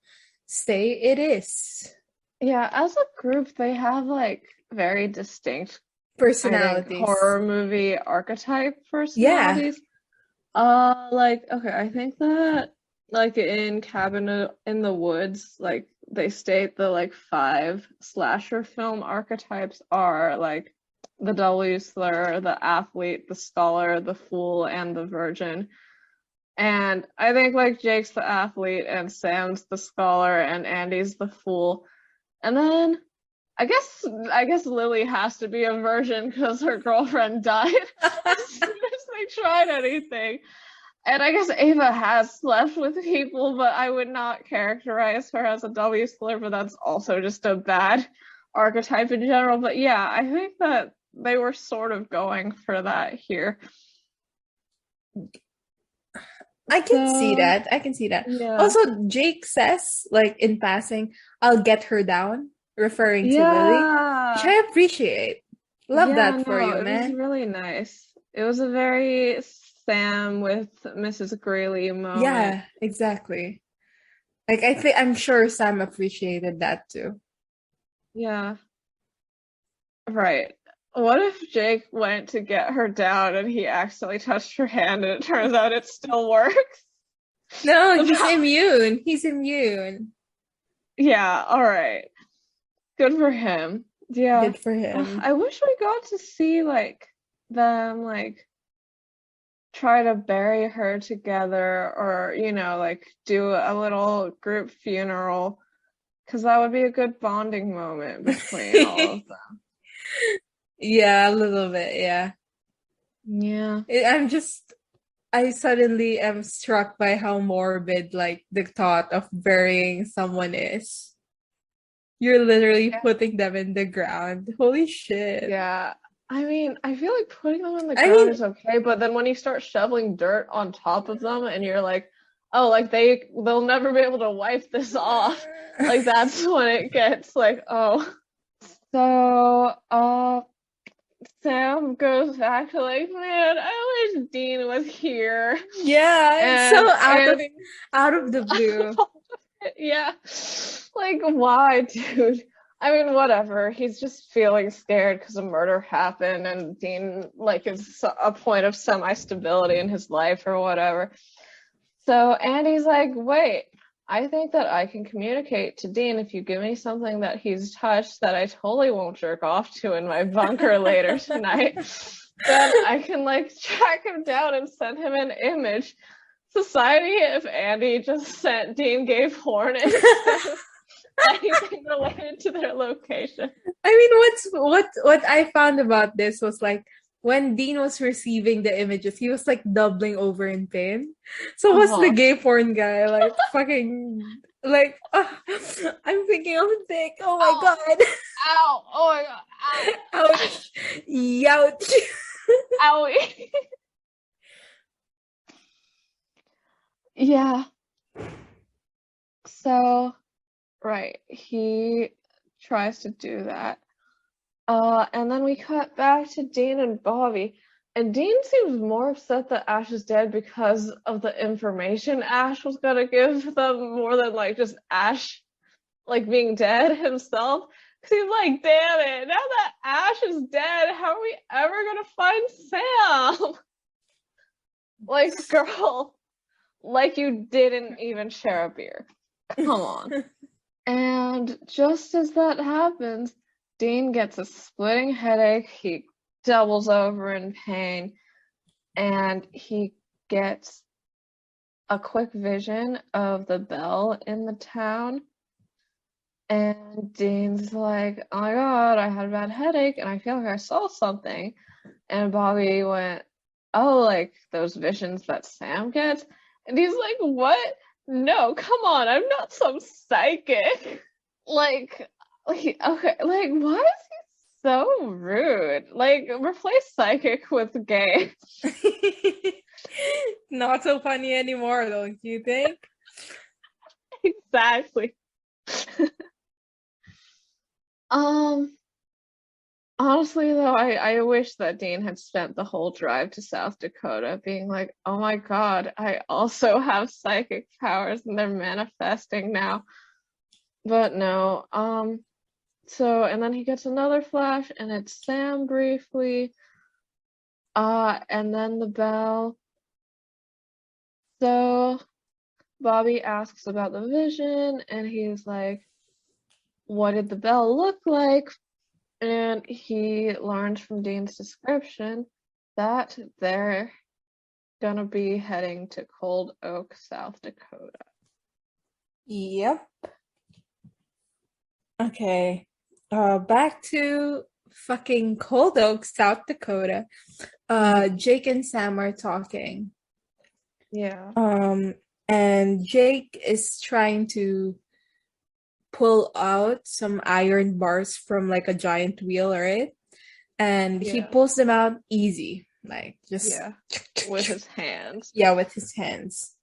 stay it is. Yeah, as a group, they have like very distinct, I think, Personalities. horror movie archetype Yeah. personalities. Like, okay, I think that like in in the Woods, like they state the like five slasher film archetypes are like the W slur, the athlete, the scholar, the fool, and the virgin. And I think like Jake's the athlete and Sam's the scholar and Andy's the fool. And then I guess Lily has to be a virgin because her girlfriend died as soon as they tried anything. And I guess Ava has slept with people, but I would not characterize her as a W slur, but that's also just a bad archetype in general. But yeah, I think that they were sort of going for that here. I can see So that. I can see that. yeah. Also, Jake says, like in passing, I'll get her down, referring to Lily, which Yeah. I appreciate. Love Yeah, that for no, you, it was man. really nice. It was a very Sam with Mrs. Greeley moment. Yeah, exactly. Like I'm sure Sam appreciated that too. Yeah, right. What if Jake went to get her down and he accidentally touched her hand and it turns out it still works? No, The he's pow- immune. He's immune. Yeah, all right. Good for him. Yeah. Good for him. I wish we got to see like them like try to bury her together or like do a little group funeral because that would be a good bonding moment between all of them. Yeah, a little bit. Yeah. Yeah. I suddenly am struck by how morbid like the thought of burying someone is. You're literally Yeah. putting them in the ground. Holy shit. Yeah. I mean, I feel like putting them on the I ground mean, is okay, but then when you start shoveling dirt on top of them and you're like, oh, like they'll never be able to wipe this off. Like that's when it gets like, oh. So, Sam goes back to like, man, I wish Dean was here. yeah, it's so And Andy, out of the blue. yeah, like why, dude? I mean, whatever. He's just feeling scared because a murder happened, and Dean like is a point of semi-stability in his life or whatever. So Andy's like, wait, I think that I can communicate to Dean if you give me something that he's touched that I totally won't jerk off to in my bunker later tonight. Then I can like track him down and send him an image. Society, if Andy just sent Dean gave horn instead of anything related to their location. I mean, what I found about this was like when Dean was receiving the images, he was like doubling over in pain. So was the Uh-huh. gay porn guy like fucking like I'm thinking I'm sick. Oh my Oh, god. ow, oh my god, Ouch. Youch. ow, owie. Yeah. So, right, he tries to do that. And then we cut back to Dean and Bobby. And Dean seems more upset that Ash is dead because of the information Ash was gonna give them more than like just Ash like being dead himself. Cause he's like, damn it, now that Ash is dead, how are we ever gonna find Sam? Like, girl, like you didn't even share a beer. Come on. And just as that happens, Dean gets a splitting headache. He doubles over in pain, and he gets a quick vision of the bell in the town. And Dean's like, oh my god, I had a bad headache and I feel like I saw something. And Bobby went, oh, like those visions that Sam gets? And he's like, what? No, come on, I'm not some psychic. Like, okay, like, why is he so rude? Like, replace psychic with gay. Not so funny anymore, don't you think? Exactly. Um, Honestly, though, I wish that Dean had spent the whole drive to South Dakota being like, oh my God, I also have psychic powers and they're manifesting now. But no. So, and then he gets another flash and it's Sam briefly. And then the bell. So Bobby asks about the vision and he's like, what did the bell look like? And he learns from Dean's description that they're gonna be heading to Cold Oak, South Dakota. Yep. Okay. Back to fucking Cold Oak, South Dakota. Jake and Sam are talking. Yeah. And Jake is trying to pull out some iron bars from like a giant wheel, right? And he Yeah. pulls them out easy, like just Yeah. With his hands. yeah, with his hands.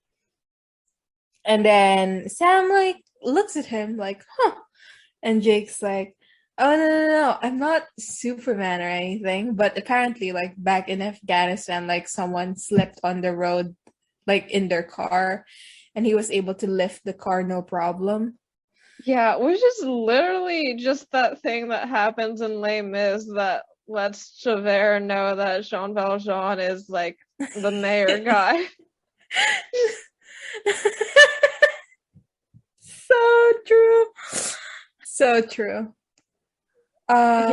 And then Sam like looks at him like, huh. And Jake's like, oh no, I'm not Superman or anything. But apparently, like back in Afghanistan, like someone slipped on the road, like in their car, and he was able to lift the car no problem. Yeah, which is literally just that thing that happens in Les Mis that lets Javert know that Jean Valjean is like the mayor guy. So true. So true. Uh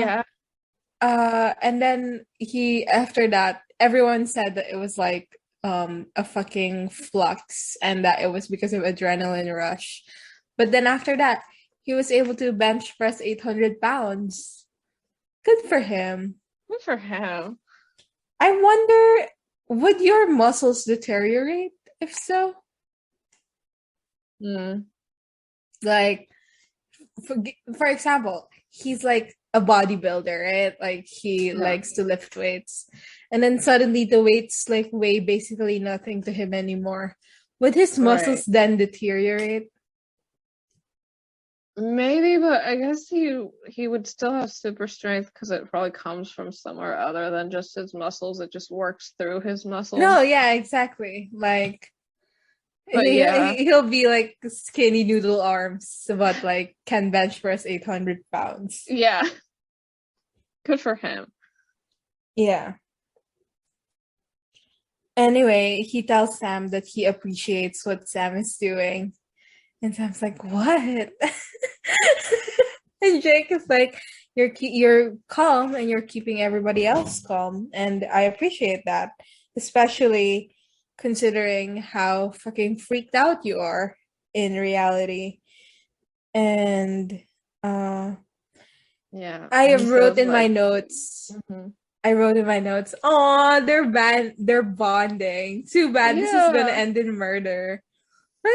Yeah. and then he after that everyone said that it was like a fucking flux and that it was because of adrenaline rush. But then after that, he was able to bench press 800 pounds. Good for him. Good for him. I wonder, would your muscles deteriorate if so? Hmm. Like, for, for example, he's like a bodybuilder, right? Like he Yeah. likes to lift weights. And then suddenly the weights like weigh basically nothing to him anymore. Would his Right. muscles then deteriorate? Maybe, but I guess he would still have super strength because it probably comes from somewhere other than just his muscles. It just works through his No, muscles. yeah, exactly. Like But yeah, He'll be like skinny noodle arms, but like can bench press 800 pounds. yeah, good for him. Yeah. Anyway, he tells Sam that he appreciates what Sam is doing. And Sam's like, "What?" And Jake is like, "You're calm and you're keeping everybody else calm, and I appreciate that, especially considering how fucking freaked out you are in reality." And uh, Yeah, I he wrote says in my like, notes. mhm. I wrote in my notes, "Oh, they're bonding. Too bad this is gonna Yeah, end in murder." But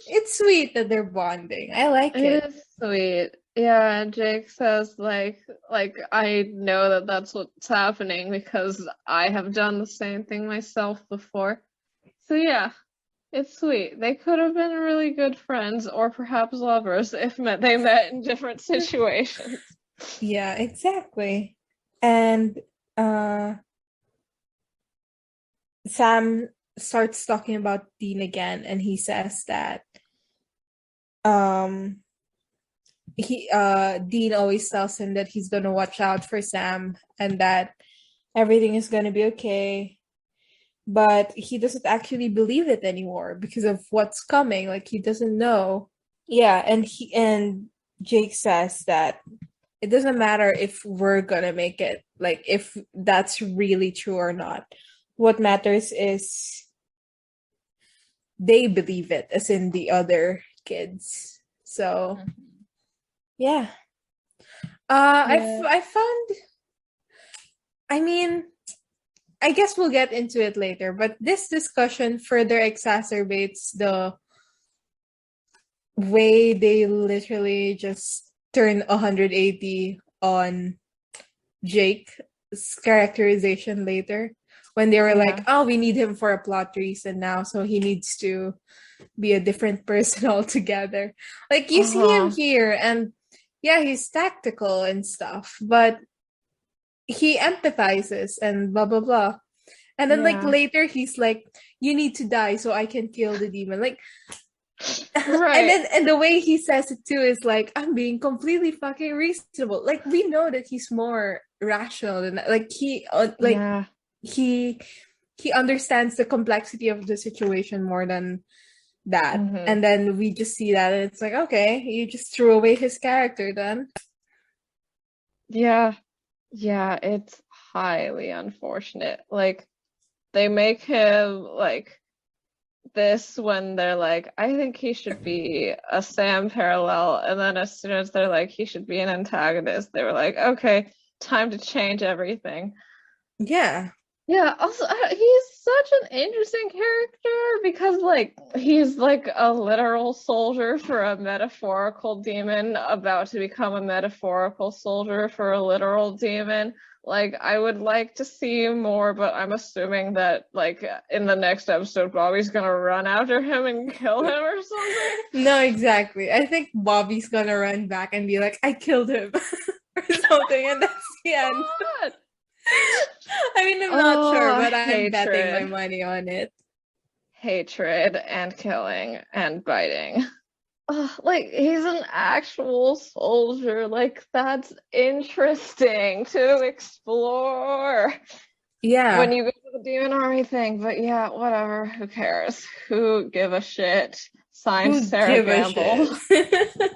it's sweet that they're bonding. I like it it. is sweet. Yeah, and Jake says I know that that's what's happening because I have done the same thing myself before. So yeah, it's sweet. They could have been really good friends or perhaps lovers if they met in different situations. Yeah, exactly. And uh Sam starts talking about Dean again, and he says that um Dean always tells him that he's gonna watch out for Sam and that everything is gonna be okay. But he doesn't actually believe it anymore because of what's coming. Like he doesn't know. Yeah, and Jake says that it doesn't matter if we're gonna make it, like if that's really true or not. What matters is they believe it, as in the other kids. So Mhm. yeah, Yeah. I found. I mean, I guess we'll get into it later, but this discussion further exacerbates the way they literally just turn 180 on Jake's characterization later when they were like, Yeah. "Oh, we need him for a plot reason now, so he needs to be a different person altogether." Like you see him Uh-huh. here, and yeah, he's tactical and stuff, but he empathizes and blah blah blah. And then like Yeah. later he's like, "You need to die so I can kill the demon." Like Right. and the way he says it too is like, "I'm being completely fucking reasonable." Like we know that he's more rational than that. Like Yeah. he he understands the complexity of the situation more than that. Hmm. And then we just see that and it's like, okay, you just threw away his character then. Yeah. Yeah, it's highly unfortunate. Like they make him like this when they're like, I think he should be a Sam parallel, and then as soon as they're like he should be an antagonist, they were like, okay, time to change everything. Yeah. Yeah, also he's such an interesting character because like he's like a literal soldier for a metaphorical demon about to become a metaphorical soldier for a literal demon. Like I would like to see more, but I'm assuming that like in the next episode Bobby's gonna run after him and kill him or something. No, exactly. I think Bobby's gonna run back and be like, "I killed him," or something, and that's the end. God. I mean, I'm not sure, Oh, but I'm betting my hatred. money on it. Hatred and killing and biting. Ugh, like he's an actual soldier. Like that's interesting to explore when Yeah, you go to the demon army thing. But yeah, whatever. Who cares? Who give a shit? Signed who Sarah give a Gamble. shit?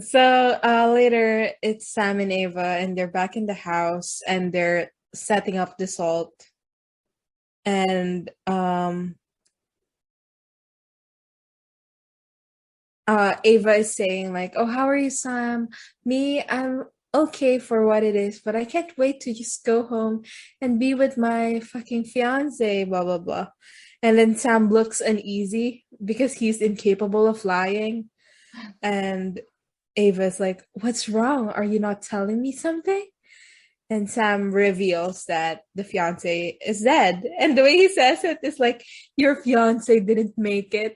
So later, it's Sam and Ava, and they're back in the house, and they're setting up the salt. And Ava is saying like, "Oh, how are you, Sam? Me, I'm okay for what it is, but I can't wait to just go home and be with my fucking fiance, blah blah blah." And then Sam looks uneasy because he's incapable of lying. And Ava's like, "What's wrong? Are you not telling me something?" And Sam reveals that the fiance is dead. And the way he says it is like, "Your fiance didn't make it."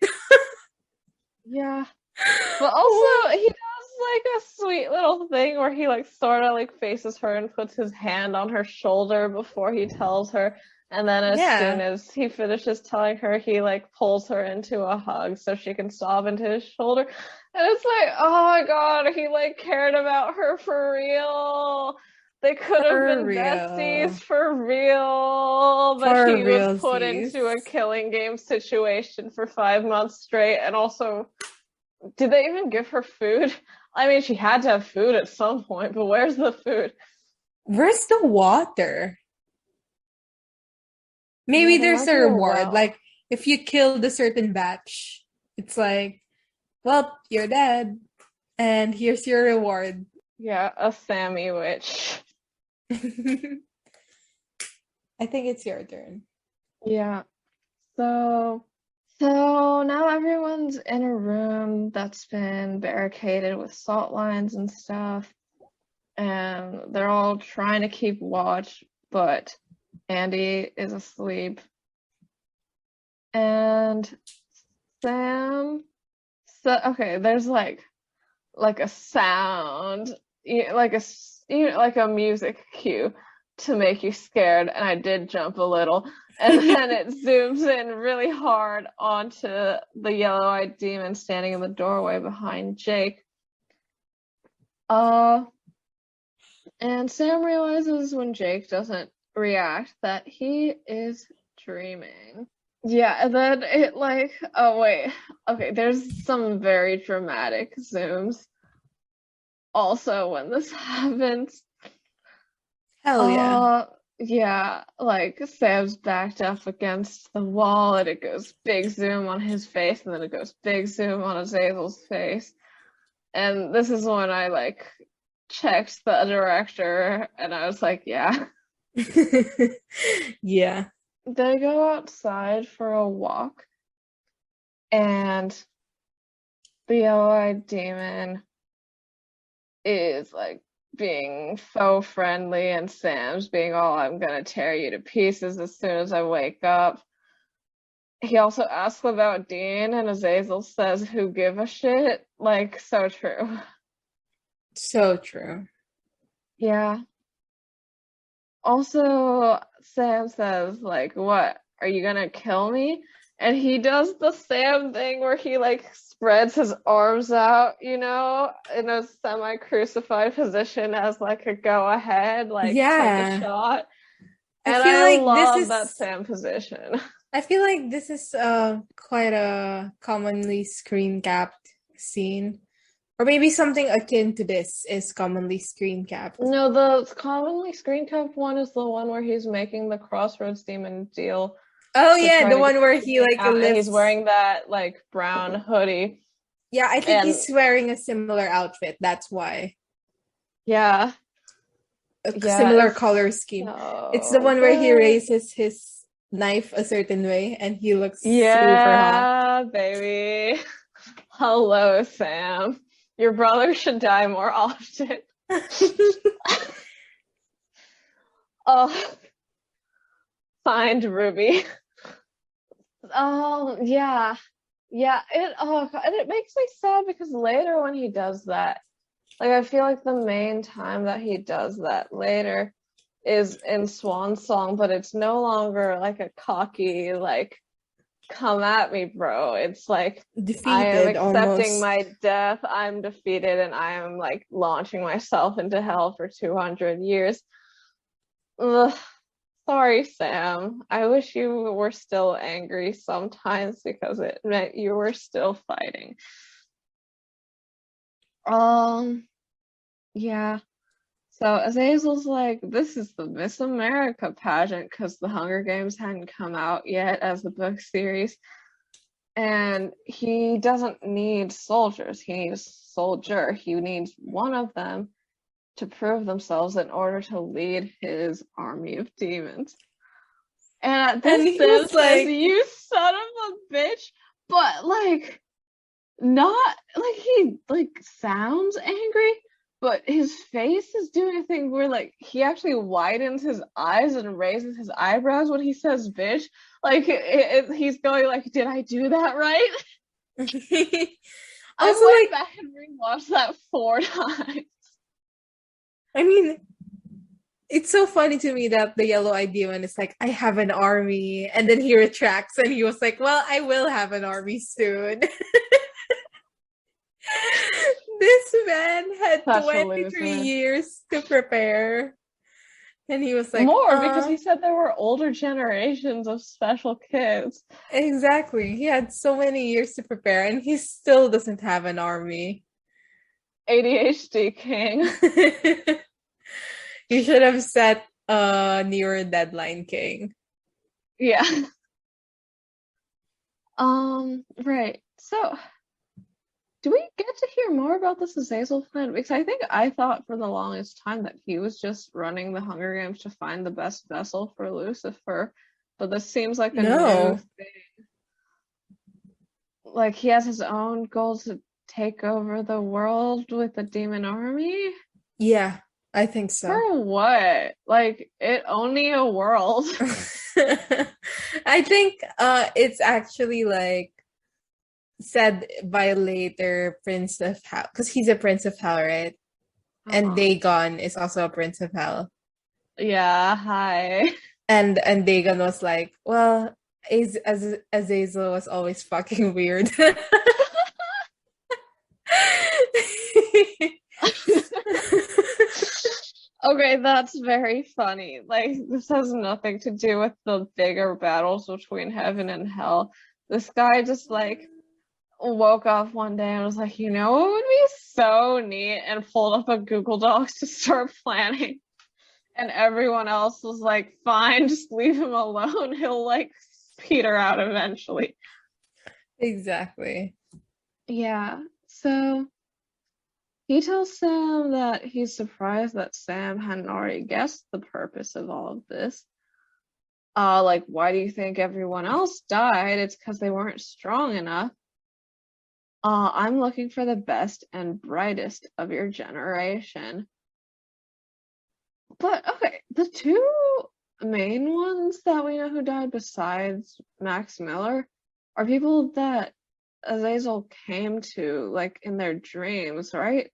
Yeah. But also he does like a sweet little thing where he like sort of like faces her and puts his hand on her shoulder before he tells her. And then as soon Yeah. as he finishes telling her, he like pulls her into a hug so she can sob into his shoulder. And it's like, oh my God, he like cared about her for real. They could have For been besties real. for real, but For she was put into a realsies. killing game situation for 5 months straight. And also, did they even give her food? I mean, she had to have food at some point, but where's the food? Where's the water? Yeah, Maybe there there's might a be a reward. well. Like if you killed a certain batch, it's like, well, you're dead, and here's your reward. Yeah, a Sammy witch. I think it's your turn. Yeah. So, so now everyone's in a room that's been barricaded with salt lines and stuff, and they're all trying to keep watch, but Andy is asleep. And Sam, so okay, there's like a sound, like a music cue to make you scared, and I did jump a little. And then it zooms in really hard onto the yellow-eyed demon standing in the doorway behind Jake. Uh, and Sam realizes when Jake doesn't react that he is dreaming. Yeah, and then it like, oh wait, okay, there's some very dramatic zooms also when this happens. Hell yeah. Uh, yeah, like Sam's backed up against the wall and it goes big zoom on his face and then it goes big zoom on Azazel's face. And this is when I like checked the director and I was like, yeah. Yeah. They go outside for a walk and the yellow-eyed demon is like being faux friendly and Sam's being all, I'm gonna tear you to pieces as soon as I wake up. He also asks about Dean and Azazel says, who give a shit? Like, so true. So true. Yeah. Also, Sam says, like, what? Are you gonna kill me? And he does the Sam thing where he like spreads his arms out, in a semi-crucified position as like a go ahead, like take a Yeah. shot. I And feel I like this love that is Sam position. I feel like this is quite a commonly screen capped scene. Or maybe something akin to this is commonly screen capped. No, the commonly screen capped one is the one where he's making the Crossroads Demon deal Oh to yeah, try the to get one where he Dean like out, and he's lifts. wearing that like brown hoodie. Yeah, I think And he's wearing a similar outfit. That's why. yeah, A yeah, similar it's color scheme. It's the so one where he good. raises his knife a certain way and he looks super hot. Yeah, baby. Hello, Sam. Your brother should die more often. Oh, find Ruby. Oh, yeah. Yeah, and it makes me sad because later when he does that, like I feel like the main time that he does that later is in Swan Song, but it's no longer like a cocky, like, come at me, bro. It's like I am Defeated accepting almost. my death, I'm defeated, and I am like launching myself into hell for 200 years. Ugh. Sorry, Sam. I wish you were still angry sometimes because it meant you were still fighting. Um, yeah. So Azazel's like, this is the Miss America pageant because the Hunger Games hadn't come out yet as the book series. And he doesn't need soldiers, he needs a soldier. He needs one of them to prove themselves in order to lead his army of demons. And at And this, he Sam was says, like, you son of a bitch, but like, not like he like sounds angry, but his face is doing a thing where like he actually widens his eyes and raises his eyebrows when he says bitch. Like he's going like, did I do that right? also I went like, back and rewatched that 4 times. I mean, it's so funny to me that the yellow ID one is like, I have an army, and then he retracts and he was like, well, I will have an army soon. This man had Such a 23 loser. years to prepare, and he was like, More because he said there were older generations of special kids. exactly. He had so many years to prepare, and he still doesn't have an army. ADHD king. You should have set a nearer deadline, King. Yeah. Right. So, do we get to hear more about this Azazel plan? Because I think I thought for the longest time that he was just running the Hunger Games to find the best vessel for Lucifer, but this seems like a new No. thing. Like he has his own goal to take over the world with a demon army? Yeah, I think so. For what? Like it only a world. I think it's actually like said by later Prince of Hell, because he's a Prince of Hell, right? And Uh-huh. Dagon is also a Prince of Hell. Yeah, hi. And Dagon was like, well, as Azazel was always fucking weird. Okay, that's very funny. Like, this has nothing to do with the bigger battles between heaven and hell. This guy just like woke up one day and was like, you know what would be so neat? And pulled up a Google Docs to start planning. And everyone else was like, fine, just leave him alone. He'll like peter out eventually. Exactly. Yeah. So he tells Sam that he's surprised that Sam hadn't already guessed the purpose of all of this. Like, why do you think everyone else died? It's because they weren't strong enough. I'm looking for the best and brightest of your generation. But okay, the two main ones that we know who died besides Max Miller are people that Azazel came to, like, in their dreams, right?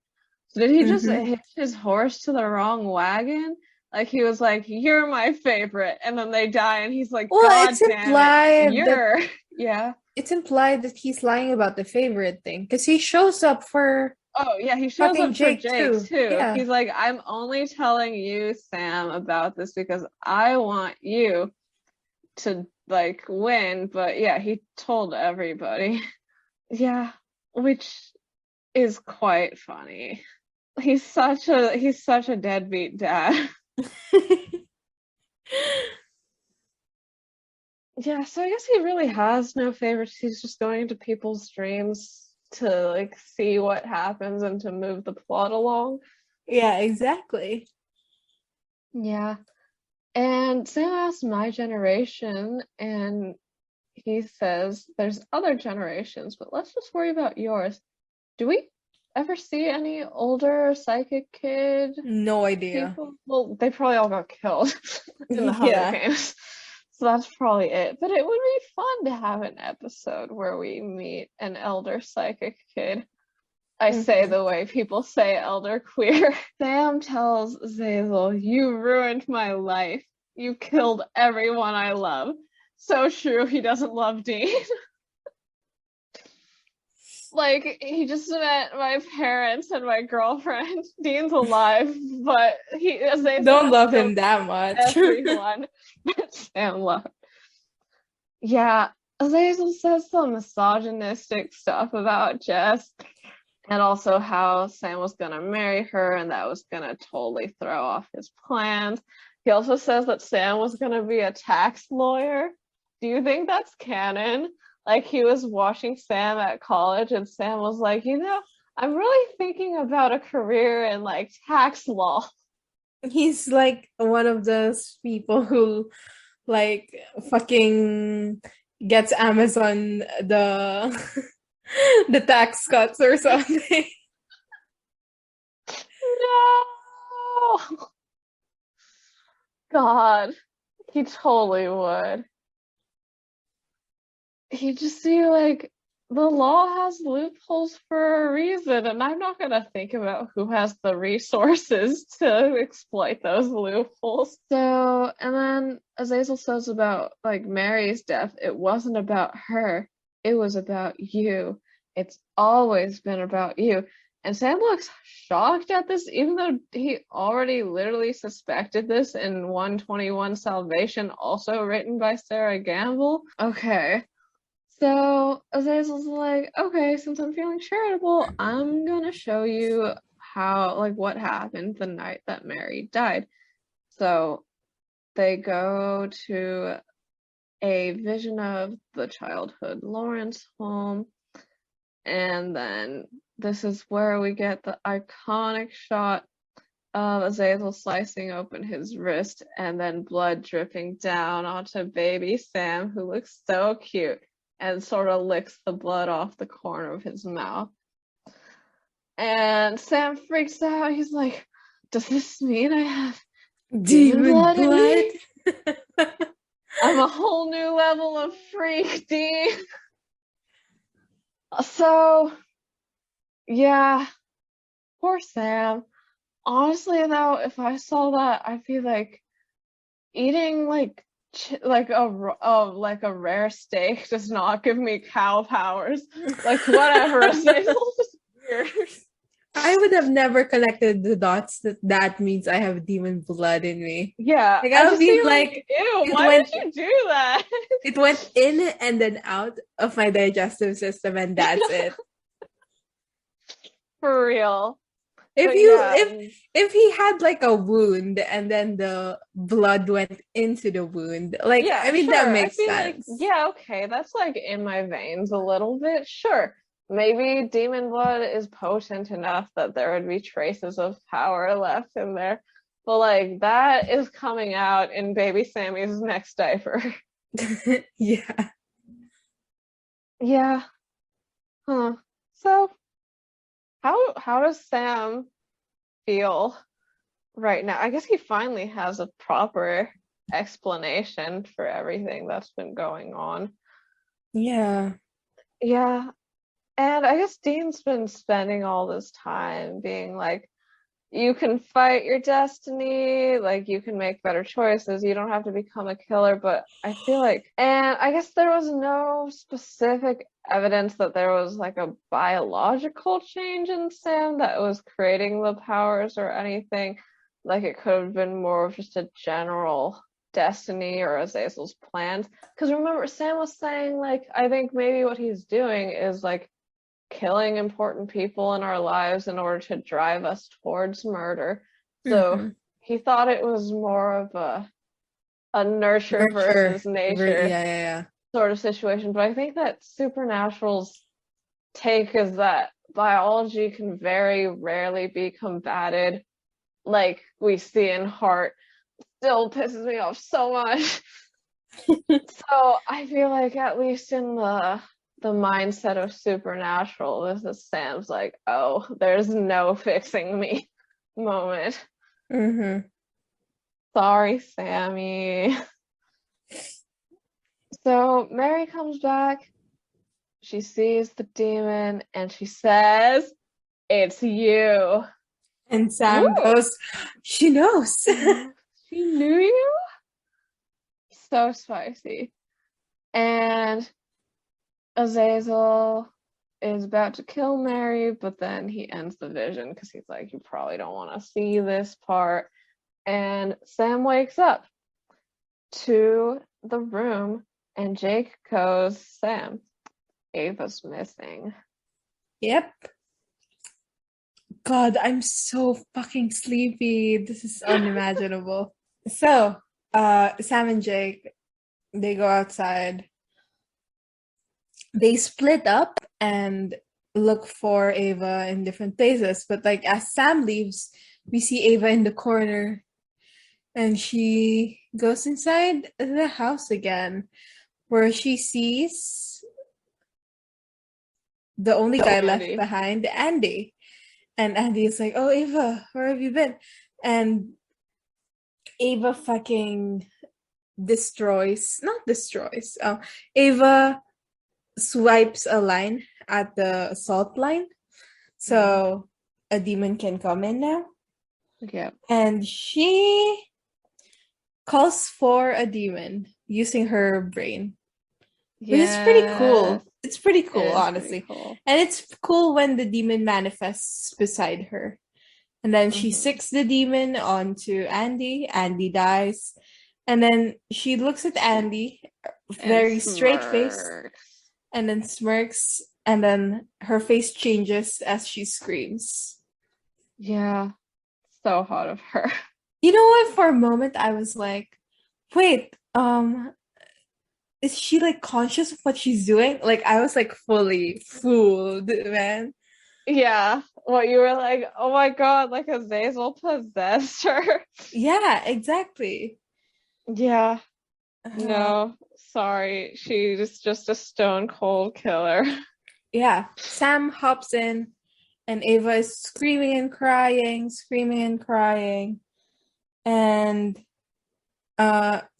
So did he just Mm-hmm. hitch his horse to the wrong wagon? Like he was like, "You're my favorite," and then they die, and he's like, Well, "God damn it, you're." Yeah. it's implied that he's lying about the favorite thing because he shows up for Oh yeah, he shows fucking up for Jake Jake too. too. Yeah, He's like, "I'm only telling you, Sam, about this because I want you to like win." But yeah, he told everybody. Yeah, which is quite funny. He's such a deadbeat dad. Yeah, so I guess he really has no favorites. He's just going into people's dreams to like see what happens and to move the plot along. yeah, exactly. Yeah. And Sam asks my generation, and he says there's other generations, but let's just worry about yours. Do we ever see any older psychic kid No idea. people? Well, they probably all got killed in the Hunger Yeah. Games. So that's probably it. But it would be fun to have an episode where we meet an elder psychic kid. I say Mhm. the way people say elder queer. Sam tells Zazel, "You ruined my life. You killed everyone I love." So true, he doesn't love Dean. Like, he just met my parents and my girlfriend. Dean's alive, but Zazel Don't has love killed him that much. everyone that Sam loved. Yeah, Azazel says some misogynistic stuff about Jess, and also how Sam was gonna marry her, and that was gonna totally throw off his plans. He also says that Sam was gonna be a tax lawyer. Do you think that's canon? Like he was watching Sam at college, and Sam was like, I'm really thinking about a career in like tax law. He's like one of those people who like fucking gets Amazon the the tax cuts or something. No, God, he totally would. He'd just be like the law has loopholes for a reason, and I'm not gonna think about who has the resources to exploit those loopholes. So, and then Azazel says about like Mary's death, it wasn't about her, it was about you. It's always been about you. And Sam looks shocked at this, even though he already literally suspected this in 121 Salvation, also written by Sarah Gamble. Okay. So Azazel's like, okay, since I'm feeling charitable, I'm gonna show you how, like, what happened the night that Mary died. So they go to a vision of the childhood Lawrence home, and then this is where we get the iconic shot of Azazel slicing open his wrist and then blood dripping down onto baby Sam, who looks so cute and sort of licks the blood off the corner of his mouth. And Sam freaks out. He's like, does this mean I have demon Demon blood in blood. me? I'm a whole new level of freak, D. So, yeah, poor Sam. Honestly, though, if I saw that, I'd be like eating like a rare steak does not give me cow powers. Like whatever, Azazel is weird. I would have never connected the dots that that means I have demon blood in me. Yeah, Like I I would just be feel like, like, ew, it why went would you do that? it went in and then out of my digestive system, and that's it. For real. If But you yeah, if he had like a wound and then the blood went into the wound, like I yeah, mean that sure. I makes feel like, sense. yeah, okay, that's like in my veins a little bit. Sure. Maybe demon blood is potent enough that there would be traces of power left in there. But like that is coming out in baby Sammy's next diaper. Yeah. Yeah. Huh. So how does Sam feel right now? I guess he finally has a proper explanation for everything that's been going on. Yeah. Yeah, and I guess Dean's been spending all this time being like, you can fight your destiny, like you can make better choices, you don't have to become a killer, but I feel like, and I guess there was no specific evidence that there was like a biological change in Sam that was creating the powers or anything. Like it could have been more of just a general destiny or Azazel's plans. Because remember, Sam was saying, like, I think maybe what he's doing is like killing important people in our lives in order to drive us towards murder. So Mm-hmm. he thought it was more of a nurture Nurture. versus nature Yeah, yeah, sort of situation. But I think that Supernatural's take is that biology can very rarely be combated, like we see in Heart. Still pisses me off so much. yeah. So I feel like at least in the mindset of Supernatural, this is Sam's like, oh, there's no fixing me moment. Mm-hmm. Sorry, Sammy. So Mary comes back, she sees the demon, and she says, it's you. And Sam Ooh, goes, she knows. she knew you? So spicy. And Azazel is about to kill Mary, but then he ends the vision because he's like, you probably don't want to see this part. And Sam wakes up to the room, and Jake goes, Sam, Ava's missing. Yep. God, I'm so fucking sleepy. This is unimaginable. So, Sam and Jake, they go outside. They split up and look for Ava in different places. But like as Sam leaves, we see Ava in the corner and she goes inside the house again, where she sees the only guy left Andy. behind, Andy. And Andy is like, "Oh, Ava, where have you been?" And Ava fucking destroys, not destroys. Ava swipes a line at the salt line, Mm. so a demon can come in now. Yep. And she calls for a demon using her brain, which is pretty Yes. cool. It's pretty It cool, is pretty honestly. cool. And it's cool when the demon manifests beside her. And then she Hmm. sicks the demon onto Andy. Andy dies. And then she looks at Andy, And very straight faced, smirks. and then smirks. And then her face changes as she screams. Yeah. So hot of her. You know what? For a moment, I was like, wait, is she like conscious of what she's doing? Like, I was like fully fooled, man. Yeah. What you were like, oh my God, like Azazel possessed her. Yeah, exactly. Yeah. Uh, No, sorry. She's just a stone cold killer. yeah. Sam hops in, and Ava is screaming and crying, screaming and crying. And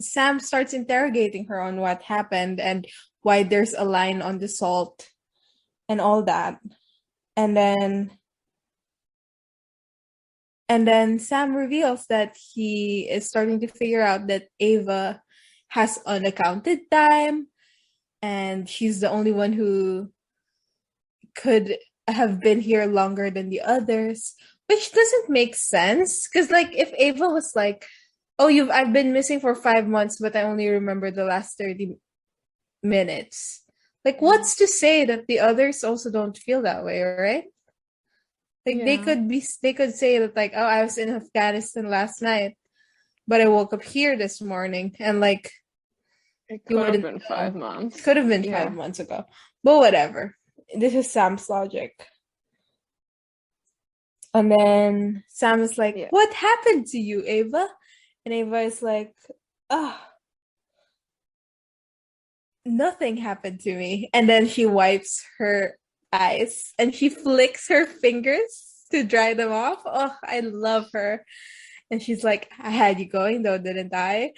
Sam starts interrogating her on what happened and why there's a line on the salt and all that. And then Sam reveals that he is starting to figure out that Ava has unaccounted time and she's the only one who could have been here longer than the others, which doesn't make sense. Because like if Ava was like, "Oh, I've been missing for 5 months, but I only remember the last 30 minutes." Like, Mhm. what's to say that the others also don't feel that way, right? Like Yeah. they could say that like, "Oh, I was in Afghanistan last night, but I woke up here this morning," and like It you could have wouldn't been know. 5 months. Could have been five Yeah. months ago, but whatever. This is Sam's logic. And then Sam is like, Yeah. "What happened to you, Ava?" And Ava is like, "Oh, nothing happened to me." And then she wipes her eyes and she flicks her fingers to dry them off. Oh, I love her. And she's like, "I had you going though, didn't I?"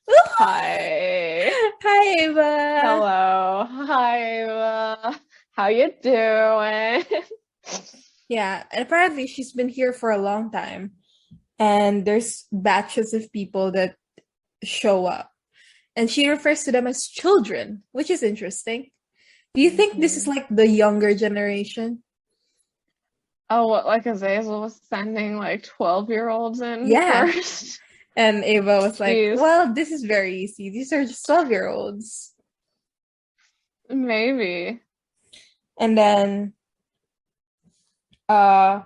Hi. Hi, Ava. Hello. Hi, Ava. How you doing? Yeah, and apparently she's been here for a long time. And there's batches of people that show up. And she refers to them as children, which is interesting. Do you think this is Hmm. like the younger generation? Oh, what, like Azazel was sending like 12-year-olds in Yeah. first? And Ava was like, Jeez. well, this is very easy. These are just 12-year-olds. Maybe. And then uh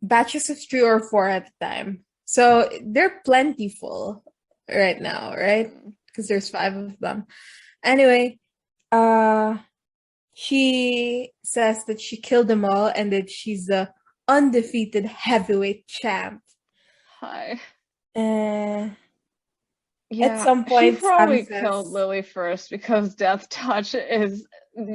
batches of 3 or 4 at a time. So they're plentiful right now, right? Mhm. Because there's 5 of them. Anyway, uh she says that she killed them all and that she's the undefeated heavyweight champ. Hi. Uh, at Yeah, some she point, Sam probably killed says, Lily first because Death Touch is.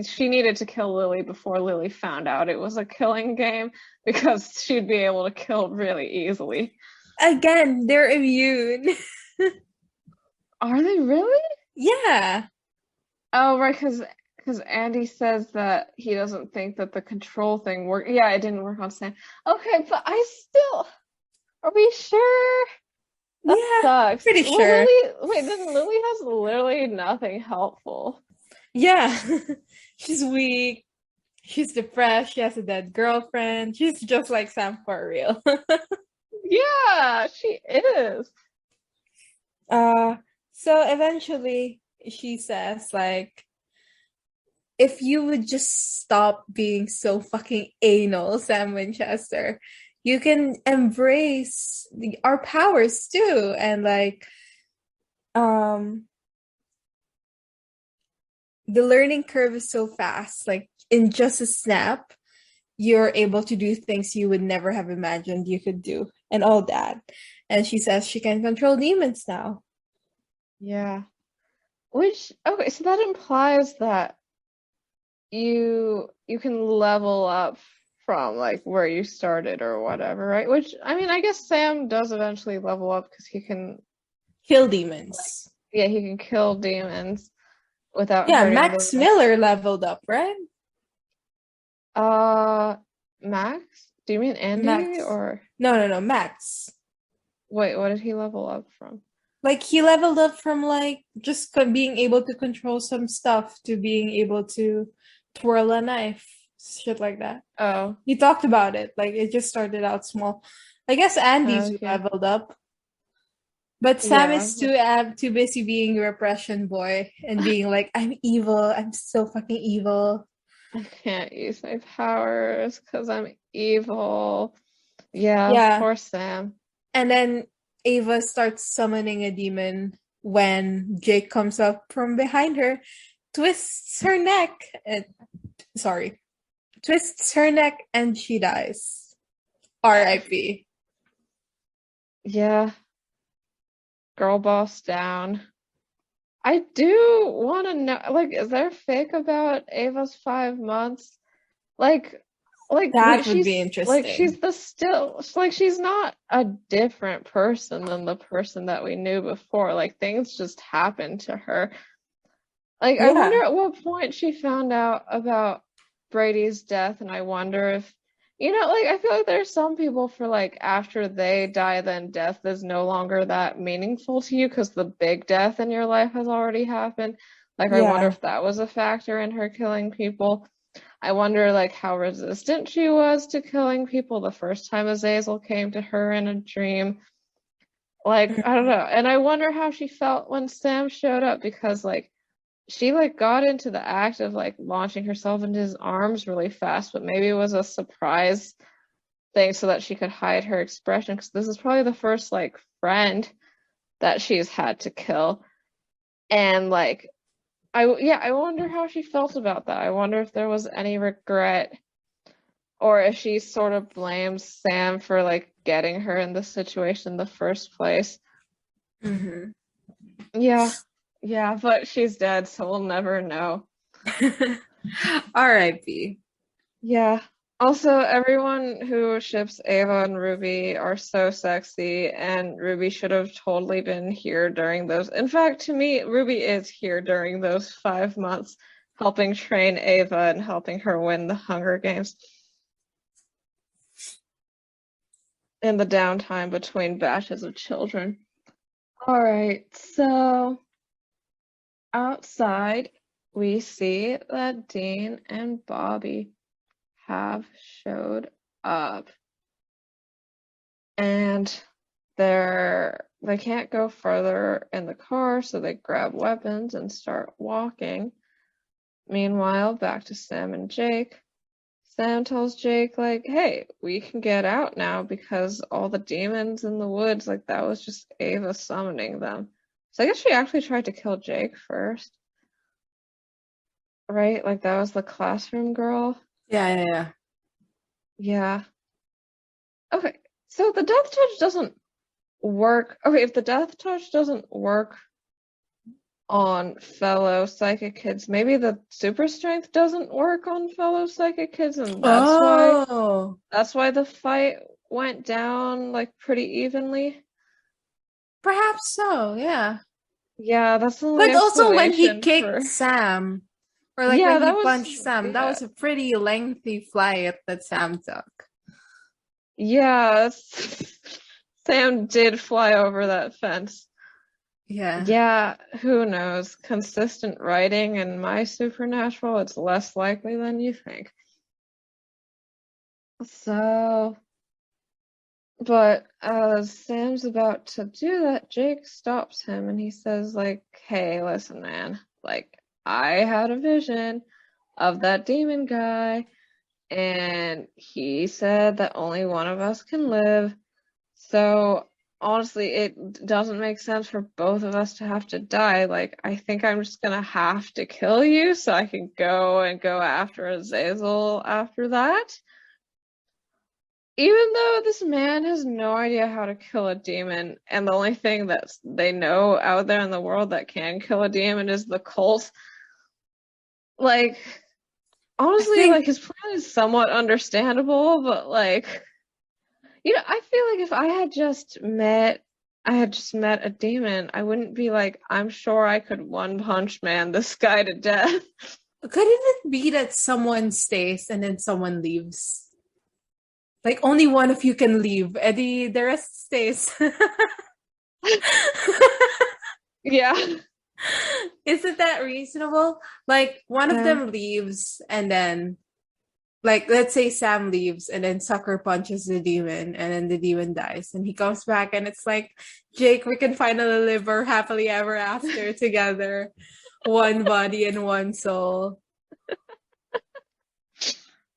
She needed to kill Lily before Lily found out it was a killing game because she'd be able to kill really easily. again, they're immune. Are they really? Yeah. Oh, right, because Andy says that he doesn't think that the control thing worked. Yeah, it didn't work on Sam. Okay, but I still. Are we sure? That Yeah, sucks. pretty Well, sure. Lily. Wait, then Lily has literally nothing helpful. Yeah. She's weak. She's depressed. She has a dead girlfriend. She's just like Sam for real. Yeah, she is. uh, so eventually she says, like, if you would just stop being so fucking anal, Sam Winchester, you can embrace our powers too. And like, um, the learning curve is so fast. Like in just a snap, you're able to do things you would never have imagined you could do, and all that. And she says she can control demons now. Yeah. Which, okay, so that implies that you can level up from like where you started or whatever, right? Which I mean, I guess Sam does eventually level up because he can Kill like demons. yeah, he can kill demons, without Yeah, hurting the Max rest. Miller leveled up, right? Uh, Max? Do you mean Andy Max. or No, Max. wait, what did he level up from? Like he leveled up from like just being able to control some stuff to being able to twirl a knife, shit like that. Oh, He talked about it. Like it just started out small. I guess Andy's okay. leveled up, but Sam Yeah. is too busy being a repression boy and being like, I'm evil. I'm so fucking evil. I can't use my powers because I'm evil. Yeah, Yeah. poor Sam. And then Ava starts summoning a demon when Jake comes up from behind her, twists her neck, and sorry, twists her neck, and she dies. R.I.P. Yeah, girl boss down. I do want to know, like, is there fake about Ava's 5 months? Like, That would be she's like interesting. she's not a different person than the person that we knew before. Like things just happened to her. Like I Yeah, wonder at what point she found out about Brady's death, and I wonder if like I feel like there's some people for like after they die, then death is no longer that meaningful to you because the big death in your life has already happened. Like I wonder yeah. if that was a factor in her killing people. I wonder like how resistant she was to killing people the first time Azazel came to her in a dream. Like, I don't know. And I wonder how she felt when Sam showed up because like she like got into the act of like launching herself into his arms really fast, but maybe it was a surprise thing so that she could hide her expression because this is probably the first like friend that she's had to kill. And like I wonder how she felt about that. I wonder if there was any regret or if she sort of blames Sam for like getting her in this situation in the first place. Hmm. Yeah, yeah, but she's dead, so we'll never know. R.I.P. Yeah. Also, everyone who ships Ava and Ruby are so sexy, and Ruby should have totally been here during those. In fact, to me, Ruby is here during those 5 months, helping train Ava and helping her win the Hunger Games in the downtime between batches of children. All right, so outside, we see that Dean and Bobby have showed up, and they can't go further in the car, so they grab weapons and start walking. Meanwhile, back to Sam and Jake. Sam tells Jake, like, hey, we can get out now because all the demons in the woods, like, that was just Ava summoning them. So I guess she actually tried to kill Jake first, right? Like, that was the classroom girl. Yeah. Yeah. Okay, so the death touch doesn't work. Okay, if the death touch doesn't work on fellow psychic kids, maybe the super strength doesn't work on fellow psychic kids, and Oh, that's why the fight went down like pretty evenly. perhaps so, yeah. Yeah, that's the only But also when he explanation kicked for. Sam, or like Yeah, when that he was. punched Sam, that Yeah. was a pretty lengthy flight that Sam took. Yeah, Sam did fly over that fence. Yeah. Yeah, who knows? Consistent writing in my supernatural, it's less likely than you think. So, but as Sam's about to do that, Jake stops him and he says, like, hey, listen, man, like, I had a vision of that demon guy, and he said that only one of us can live. So honestly, it doesn't make sense for both of us to have to die. Like, I think I'm just gonna have to kill you so I can go after Azazel after that. Even though this man has no idea how to kill a demon, and the only thing that they know out there in the world that can kill a demon is the cult, like, I honestly, think like, his plan is somewhat understandable, but, like, I feel like if I had just met I had just met a demon, I wouldn't be like, I'm sure I could one punch man this guy to death. Couldn't it be that someone stays and then someone leaves? Like only one of you can leave, and the rest stays. Yeah. Isn't that reasonable? Like one of Yeah. them leaves and then like let's say Sam leaves and then Sucker punches the demon and then the demon dies and he comes back and it's like Jake, we can finally live our happily ever after together. One body and one soul.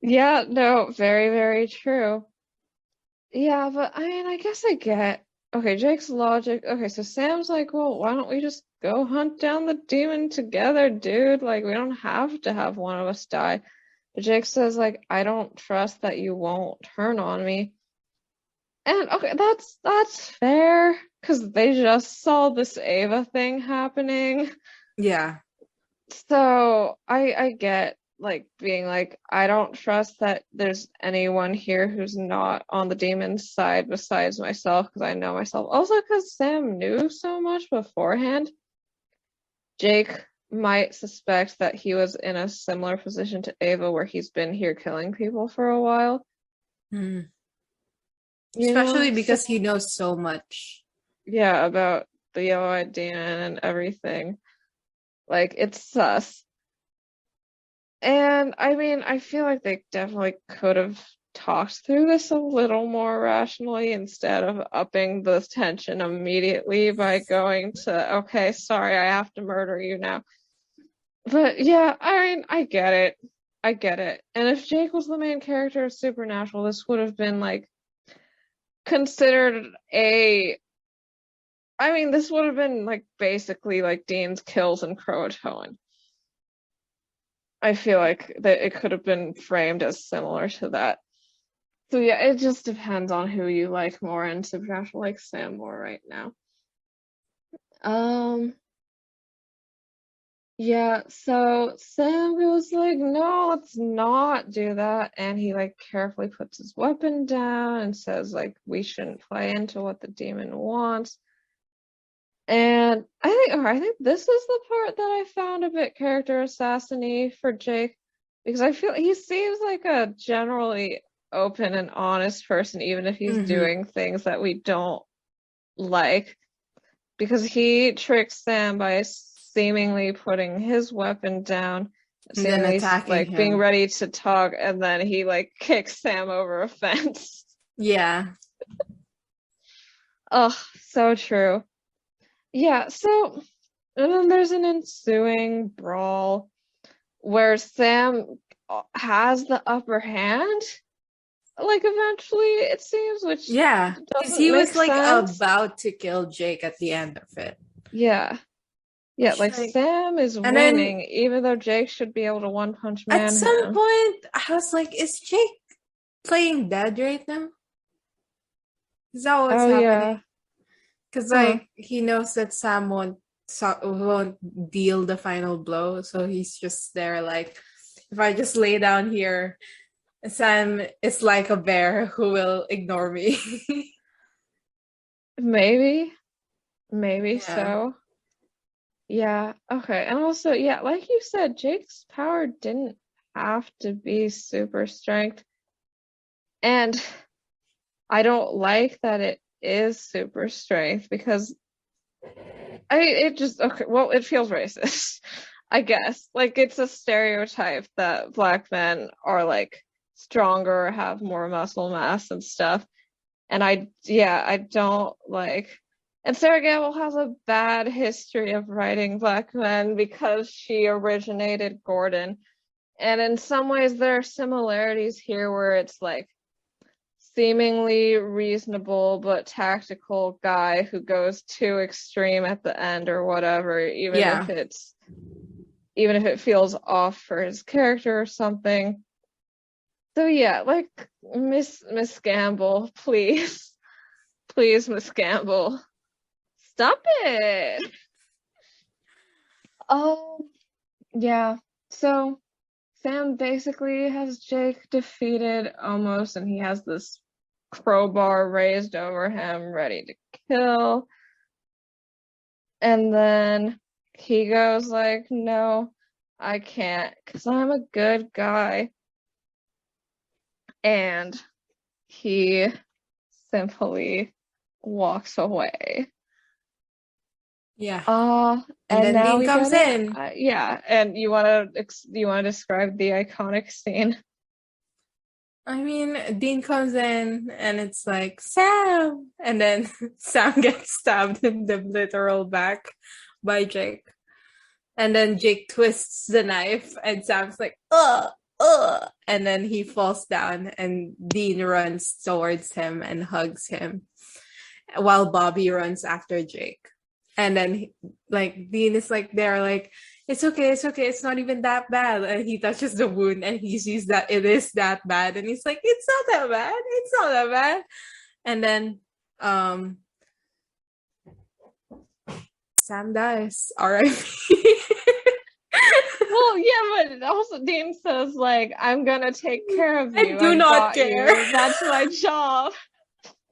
Yeah, no, very, very true. Yeah, but I mean, I guess I get. Okay, Jake's logic. Okay, so Sam's like, well, why don't we just go hunt down the demon together, dude? Like, we don't have to have one of us die. But Jake says, like, I don't trust that you won't turn on me. And okay, that's fair, because they just saw this Ava thing happening. Yeah. So I get like being like, I don't trust that there's anyone here who's not on the demon's side besides myself, because I know myself. Also, because Sam knew so much beforehand, Jake might suspect that he was in a similar position to Ava, where he's been here killing people for a while. Hmm. You Especially know? So because he knows so much. yeah, about the yellow-eyed demon and everything. Like, it's sus. And I mean, I feel like they definitely could have talked through this a little more rationally instead of upping the tension immediately by going to, okay, sorry, I have to murder you now. But yeah, I mean, I get it. I get it. And if Jake was the main character of Supernatural, this would have been like considered a. I mean, this would have been like basically like Dean's kills in Croatoan. I feel like that it could have been framed as similar to that. So yeah, it just depends on who you like more in Supernatural, like Sam more right now. Um, yeah, so Sam goes like, no, let's not do that. And he like carefully puts his weapon down and says like we shouldn't play into what the demon wants. And I think this is the part that I found a bit character assassin-y for Jake, because I feel he seems like a generally open and honest person, even if he's Mm-hmm. doing things that we don't like, because he tricks Sam by seemingly putting his weapon down, And then seemingly attacking like being him. ready to talk, and then he like kicks Sam over a fence. Yeah. Oh, so true. Yeah, so and then there's an ensuing brawl where Sam has the upper hand, like eventually it seems, which Yeah. Because doesn't he make was like sense. about to kill Jake at the end of it. Yeah. Yeah, Which like like Sam is and then winning, even though Jake should be able to one punch at man some him. point I was like, is Jake playing dead right now? Is that what's Oh happening? yeah. Because Huh. like he knows that Sam won't deal the final blow, so he's just there like if I just lay down here, Sam is like a bear who will ignore me. Maybe. Maybe Yeah. so. Yeah. Okay. And also, yeah, like you said, Jake's power didn't have to be super strength. And I don't like that it is super strength, because I mean, it just, okay, well, it feels racist, I guess. Like, it's a stereotype that black men are like stronger, have more muscle mass and stuff. And yeah, I don't like. And Sarah Gamble has a bad history of writing black men because she originated Gordon. And in some ways, there are similarities here where it's like seemingly reasonable but tactical guy who goes too extreme at the end or whatever, Yeah. even if it feels off for his character or something. So yeah, like Miss Gamble, please, please, Miss Gamble, stop it. Oh yeah. So Sam basically has Jake defeated almost, and he has this crowbar raised over him, ready to kill. And then he goes like, no, I can't, because I'm a good guy. And he simply walks away. Yeah. And then now Dean we comes get in. yeah, and you want to describe the iconic scene? I mean, Dean comes in and it's like, Sam! And then Sam gets stabbed in the literal back by Jake. And then Jake twists the knife and Sam's like, ugh, ugh. And then he falls down and Dean runs towards him and hugs him while Bobby runs after Jake. And then Dean is like, they're like, it's okay, it's not even that bad. And he touches the wound and he sees that it is that bad. And he's like, it's not that bad. It's not that bad. And then Sam dies. R.I.P. Well, yeah, but also Dean says like, I'm gonna take care of you. I do not got care. you. That's my job.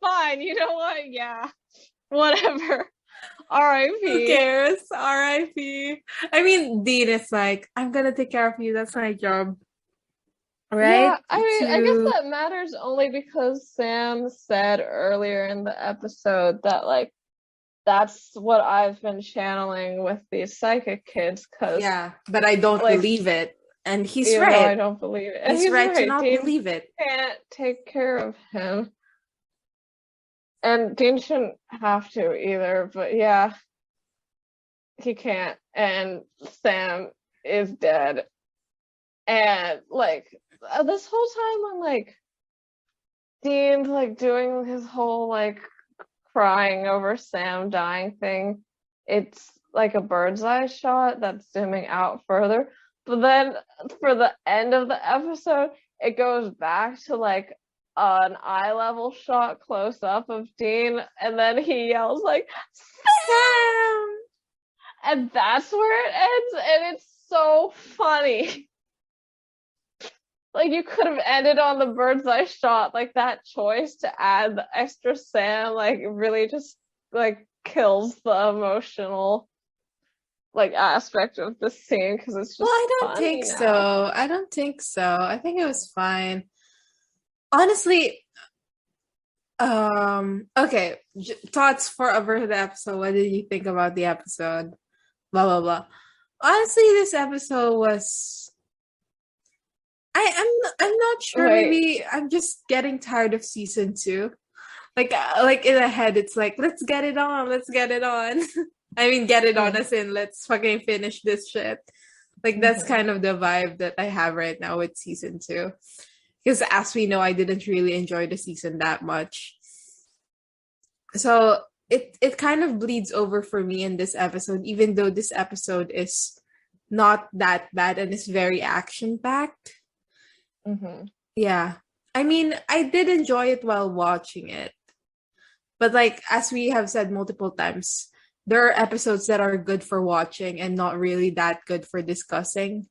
Fine, you know what? Yeah. Whatever. R.I.P. Who cares? R.I.P. I mean, Dean is like, I'm gonna take care of you. That's my job. Right? Yeah, I mean, I guess that matters only because Sam said earlier in the episode that like that's what I've been channeling with these psychic kids. Cause yeah, but I don't like, believe it, and he's even right. though I don't believe it. And He's right to right. not Dean believe it. can't take care of him, and Dean shouldn't have to either. But yeah, he can't, and Sam is dead. And like this whole time when like Dean's like doing his whole like crying over Sam dying thing, it's like a bird's eye shot that's zooming out further. But then for the end of the episode, it goes back to like an eye level shot close up of Dean, and then he yells like Sam, and that's where it ends, and it's so funny. Like you could have ended on the bird's eye shot. Like that choice to add the extra Sam, like really just like kills the emotional like aspect of the scene because it's just. Well, I don't funny think now. so. I don't think so. I think it was fine. Honestly, okay. Thoughts for over the episode. What did you think about the episode? Blah blah blah. Honestly, this episode was. I'm not sure. Wait. Maybe I'm just getting tired of season 2. Like in the head, it's like let's get it on. Let's get it on. I mean, get it on as in let's fucking finish this shit. Like that's kind of the vibe that I have right now with season 2. Because as we know, I didn't really enjoy the season that much. So it kind of bleeds over for me in this episode, even though this episode is not that bad and it's very action-packed. Yeah. I mean, I did enjoy it while watching it. But like, as we have said multiple times, there are episodes that are good for watching and not really that good for discussing.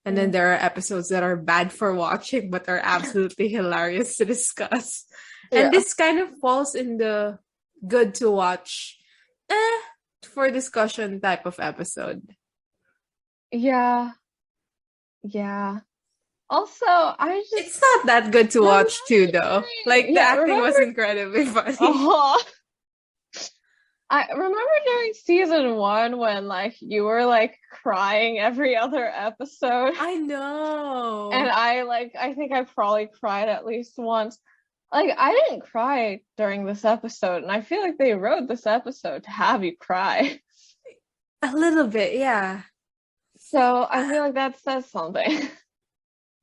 And then there are episodes that are bad for watching but are absolutely hilarious to discuss. And this kind of falls in the good to watch for discussion type of episode. Yeah. Also, it's not that good to watch too, though. Like the acting was incredibly funny. I remember during season 1 when like you were like crying every other episode. I know. And I think I probably cried at least once. Like I didn't cry during this episode, and I feel like they wrote this episode to have you cry. A little bit, yeah. So I feel like that says something.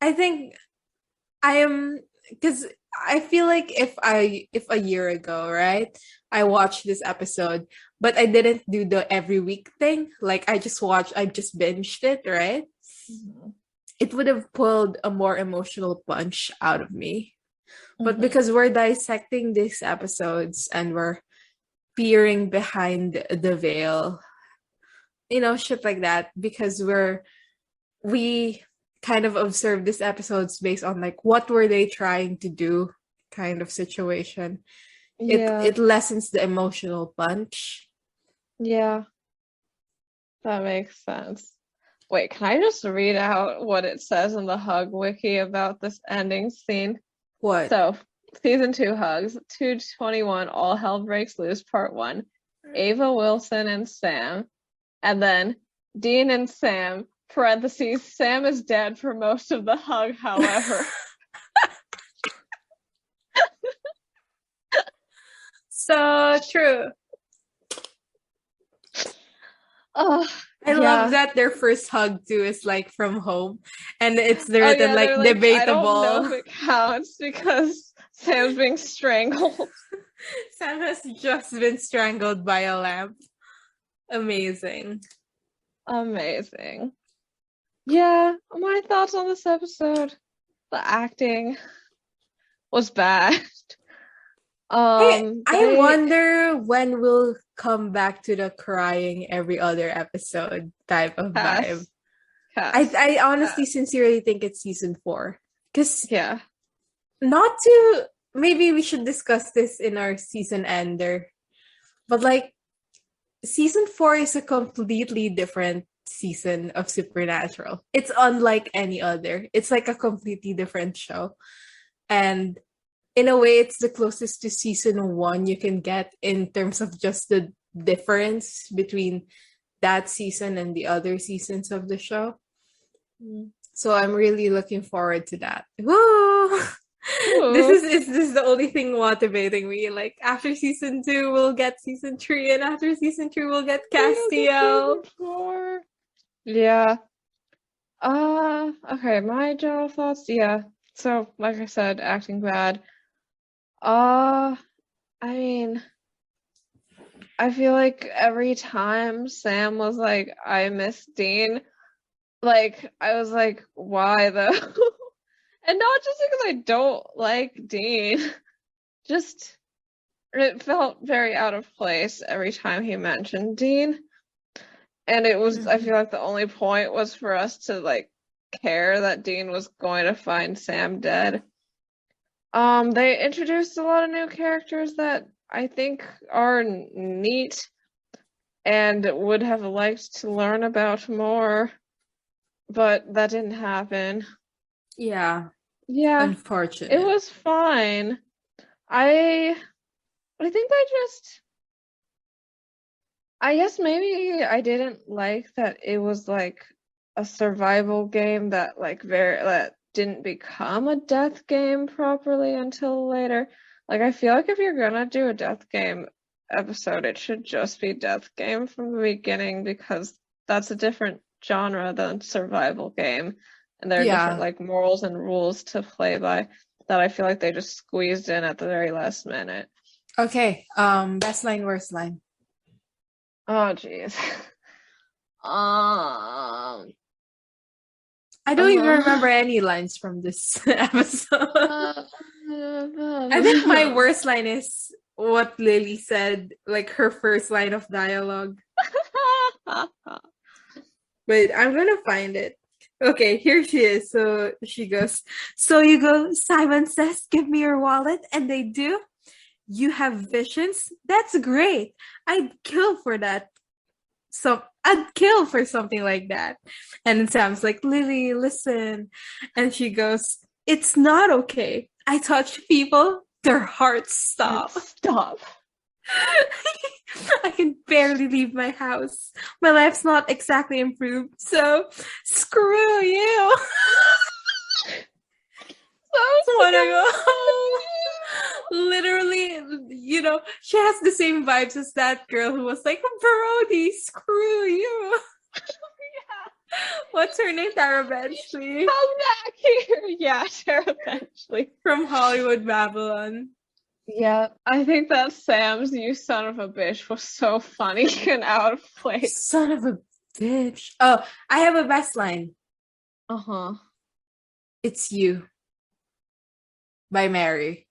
I think I am, because I feel like if a year ago, right, I watched this episode, but I didn't do the every week thing. Like I just binged it, right? It would have pulled a more emotional punch out of me. But because we're dissecting these episodes and we're peering behind the veil, shit like that, because we kind of observe these episodes based on like what were they trying to do kind of situation. It lessens the emotional punch. Yeah. That makes sense. Wait, can I just read out what it says in the Hug Wiki about this ending scene? What? So, season 2 hugs, 221, All Hell Breaks Loose, part 1. Ava, Wilson, and Sam. And then Dean and Sam, parentheses, Sam is dead for most of the hug, however. So true. Oh, I yeah. love that their first hug too is like from home, and it's Oh, written yeah, like they're like, I don't know debatable. if it counts because Sam's being strangled. Sam has just been strangled by a lamp. Amazing. Amazing. Yeah, my thoughts on this episode. The acting was bad. I wonder when we'll come back to the crying every other episode type of vibe. I honestly sincerely think it's season 4. Because yeah. maybe we should discuss this in our season ender. But like season 4 is a completely different season of Supernatural. It's unlike any other. It's like a completely different show. And in a way, it's the closest to season 1 you can get in terms of just the difference between that season and the other seasons of the show. So I'm really looking forward to that. Woo! This is the only thing motivating me. Like after season 2, we'll get season 3, and after season 3, we'll get Castiel. Yeah. Okay, my general thoughts, yeah. So, like I said, acting bad. I mean, I feel like every time Sam was like, I miss Dean, like, I was like, why though? And not just because I don't like Dean, just it felt very out of place every time he mentioned Dean. And it was, I feel like the only point was for us to like care that Dean was going to find Sam dead. They introduced a lot of new characters that I think are neat and would have liked to learn about more, but that didn't happen. Yeah. Yeah. Unfortunate. It was fine. I think I guess maybe I didn't like that it was like a survival game that that didn't become a death game properly until later. Like I feel like if you're gonna do a death game episode, it should just be death game from the beginning because that's a different genre than survival game. And there are different like morals and rules to play by that I feel like they just squeezed in at the very last minute. Okay. Best line, worst line. Oh jeez. I don't even remember any lines from this episode. I think my worst line is what Lily said, like her first line of dialogue. Wait, I'm gonna find it. Okay, here she is. So she goes, so you go, Simon says, give me your wallet, and they do. You have visions? That's great. I'd kill for that. So I'd kill for something like that. And Sam's like, Lily, listen. And she goes, it's not okay. I touch people, their hearts stop. Stop. I can barely leave my house. My life's not exactly improved, so screw you. So wanna go home. Literally, you know, she has the same vibes as that girl who was like, Brody, screw you. Yeah. What's her name? Tara Benchley. Come back here. Yeah, Tara Benchley. From Hollywood Babylon. Yeah, I think that Sam's "you son of a bitch" was so funny and out of place. Son of a bitch. Oh, I have a best line. It's you. By Mary.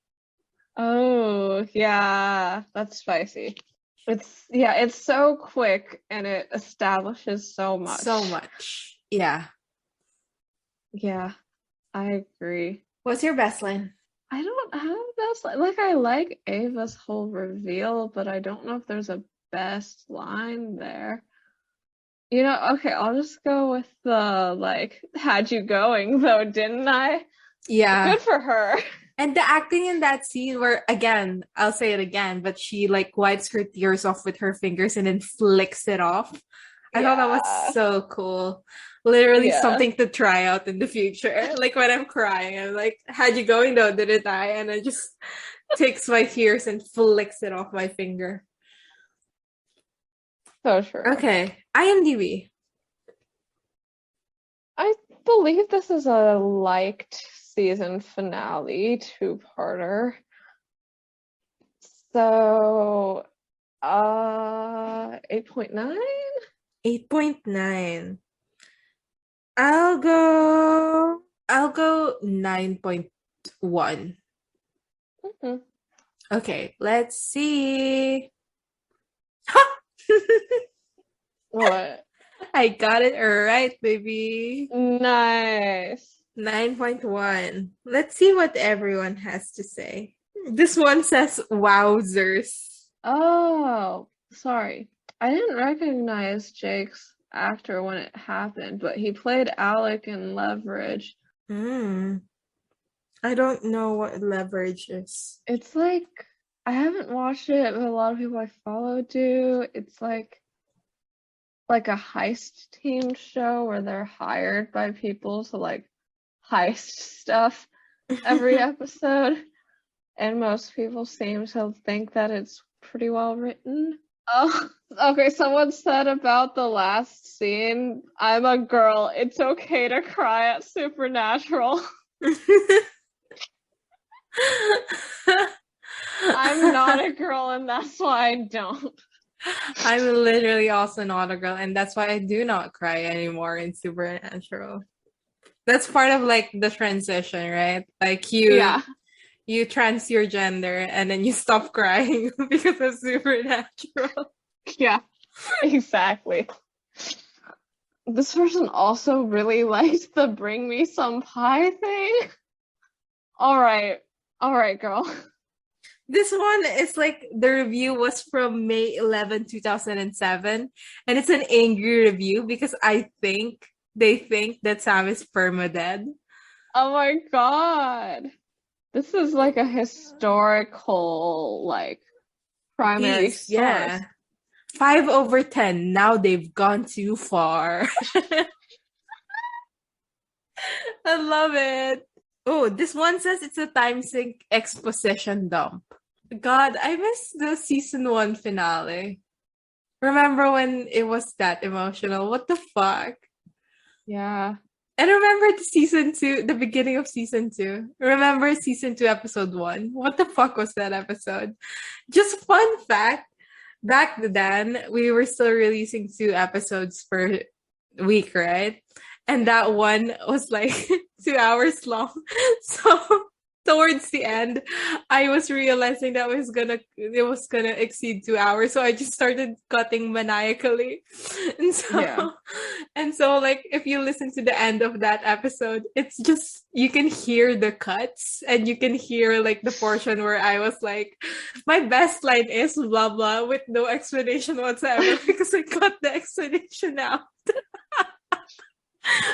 Oh, yeah, that's spicy. It's so quick and it establishes so much. So much. Yeah. Yeah, I agree. What's your best line? I don't have a best line. Like, I like Ava's whole reveal, but I don't know if there's a best line there. Okay, I'll just go with the like, had you going though, didn't I? Yeah. Good for her. And the acting in that scene where, again, I'll say it again, but she like wipes her tears off with her fingers and then flicks it off. I thought that was Yeah. so cool. Literally Yeah. something to try out in the future. Like when I'm crying, I'm like, how'd you going though? Did it die? And I just takes my tears and flicks it off my finger. So true. Okay. IMDb. I believe this is a liked season finale, two-parter. So, 8.9? 8.9. I'll go 9.1. Mm-hmm. Okay, let's see. What? I got it right, baby. Nice. 9.1. Let's see what everyone has to say. This one says wowzers. Oh, sorry. I didn't recognize Jake's actor when it happened, but he played Alec in Leverage. Hmm. I don't know what leverage is. It's like, I haven't watched it, but a lot of people I follow do. It's like a heist team show where they're hired by people to like heist stuff every episode, and most people seem to think that it's pretty well written. Oh, okay. Someone said about the last scene, I'm a girl. It's okay to cry at Supernatural. I'm not a girl, and that's why I don't. I'm literally also not a girl, and that's why I do not cry anymore in Supernatural. That's part of like the transition, right? Like Yeah, you trans your gender and then you stop crying because of Supernatural. yeah, exactly. This person also really liked the bring me some pie thing. All right, girl. This one is like the review was from May 11, 2007, and it's an angry review because they think that Sam is permadead. Oh my God. This is like a historical, like, primary Piece, source. yeah. 5/10. Now they've gone too far. I love it. Oh, this one says it's a time sync exposition dump. God, I miss the season 1 finale. Remember when it was that emotional? What the fuck? Yeah. And remember the season 2, the beginning of season 2. Remember season 2, episode 1? What the fuck was that episode? Just fun fact, back then, we were still releasing 2 episodes per week, right? And that one was like 2 hours long. So towards the end, I was realizing that it was gonna exceed 2 hours. So I just started cutting maniacally. And so Yeah. and so like if you listen to the end of that episode, it's just you can hear the cuts and you can hear like the portion where I was like, my best line is blah blah with no explanation whatsoever because I cut the explanation out.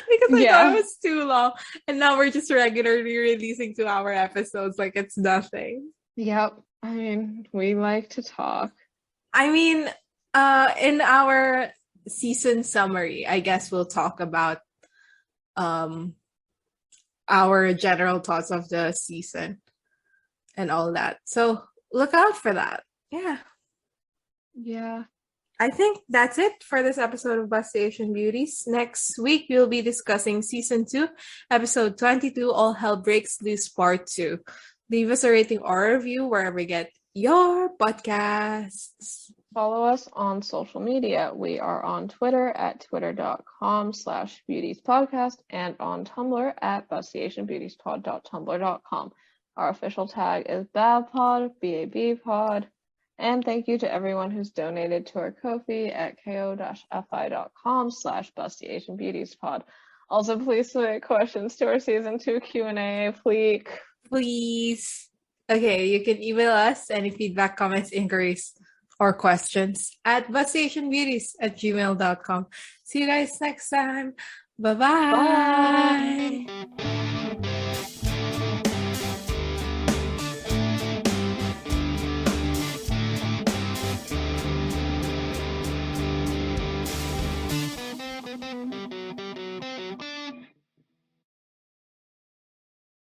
Because I thought it Yeah. was too long. And now we're just regularly releasing 2 hour episodes like it's nothing. Yep. I mean, we like to talk. I mean, in our season summary, I guess we'll talk about um our general thoughts of the season and all that. So look out for that. Yeah. Yeah. I think that's it for this episode of Bus Station Beauties. Next week, we'll be discussing Season 2, Episode 22, All Hell Breaks Loose Part 2. Leave us a rating or a review wherever you get your podcasts. Follow us on social media. We are on Twitter at twitter.com/beautiespodcast and on Tumblr at bustiationbeautiespod.tumblr.com. Our official tag is BABPOD, BABPod. And thank you to everyone who's donated to our Ko-fi at ko-fi.com/bustiationbeautiespod. Also, please submit questions to our season 2 Q&A, please. Please. Okay, you can email us any feedback, comments, inquiries, or questions at bustationbeauties@gmail.com. See you guys next time. Bye-bye. Bye.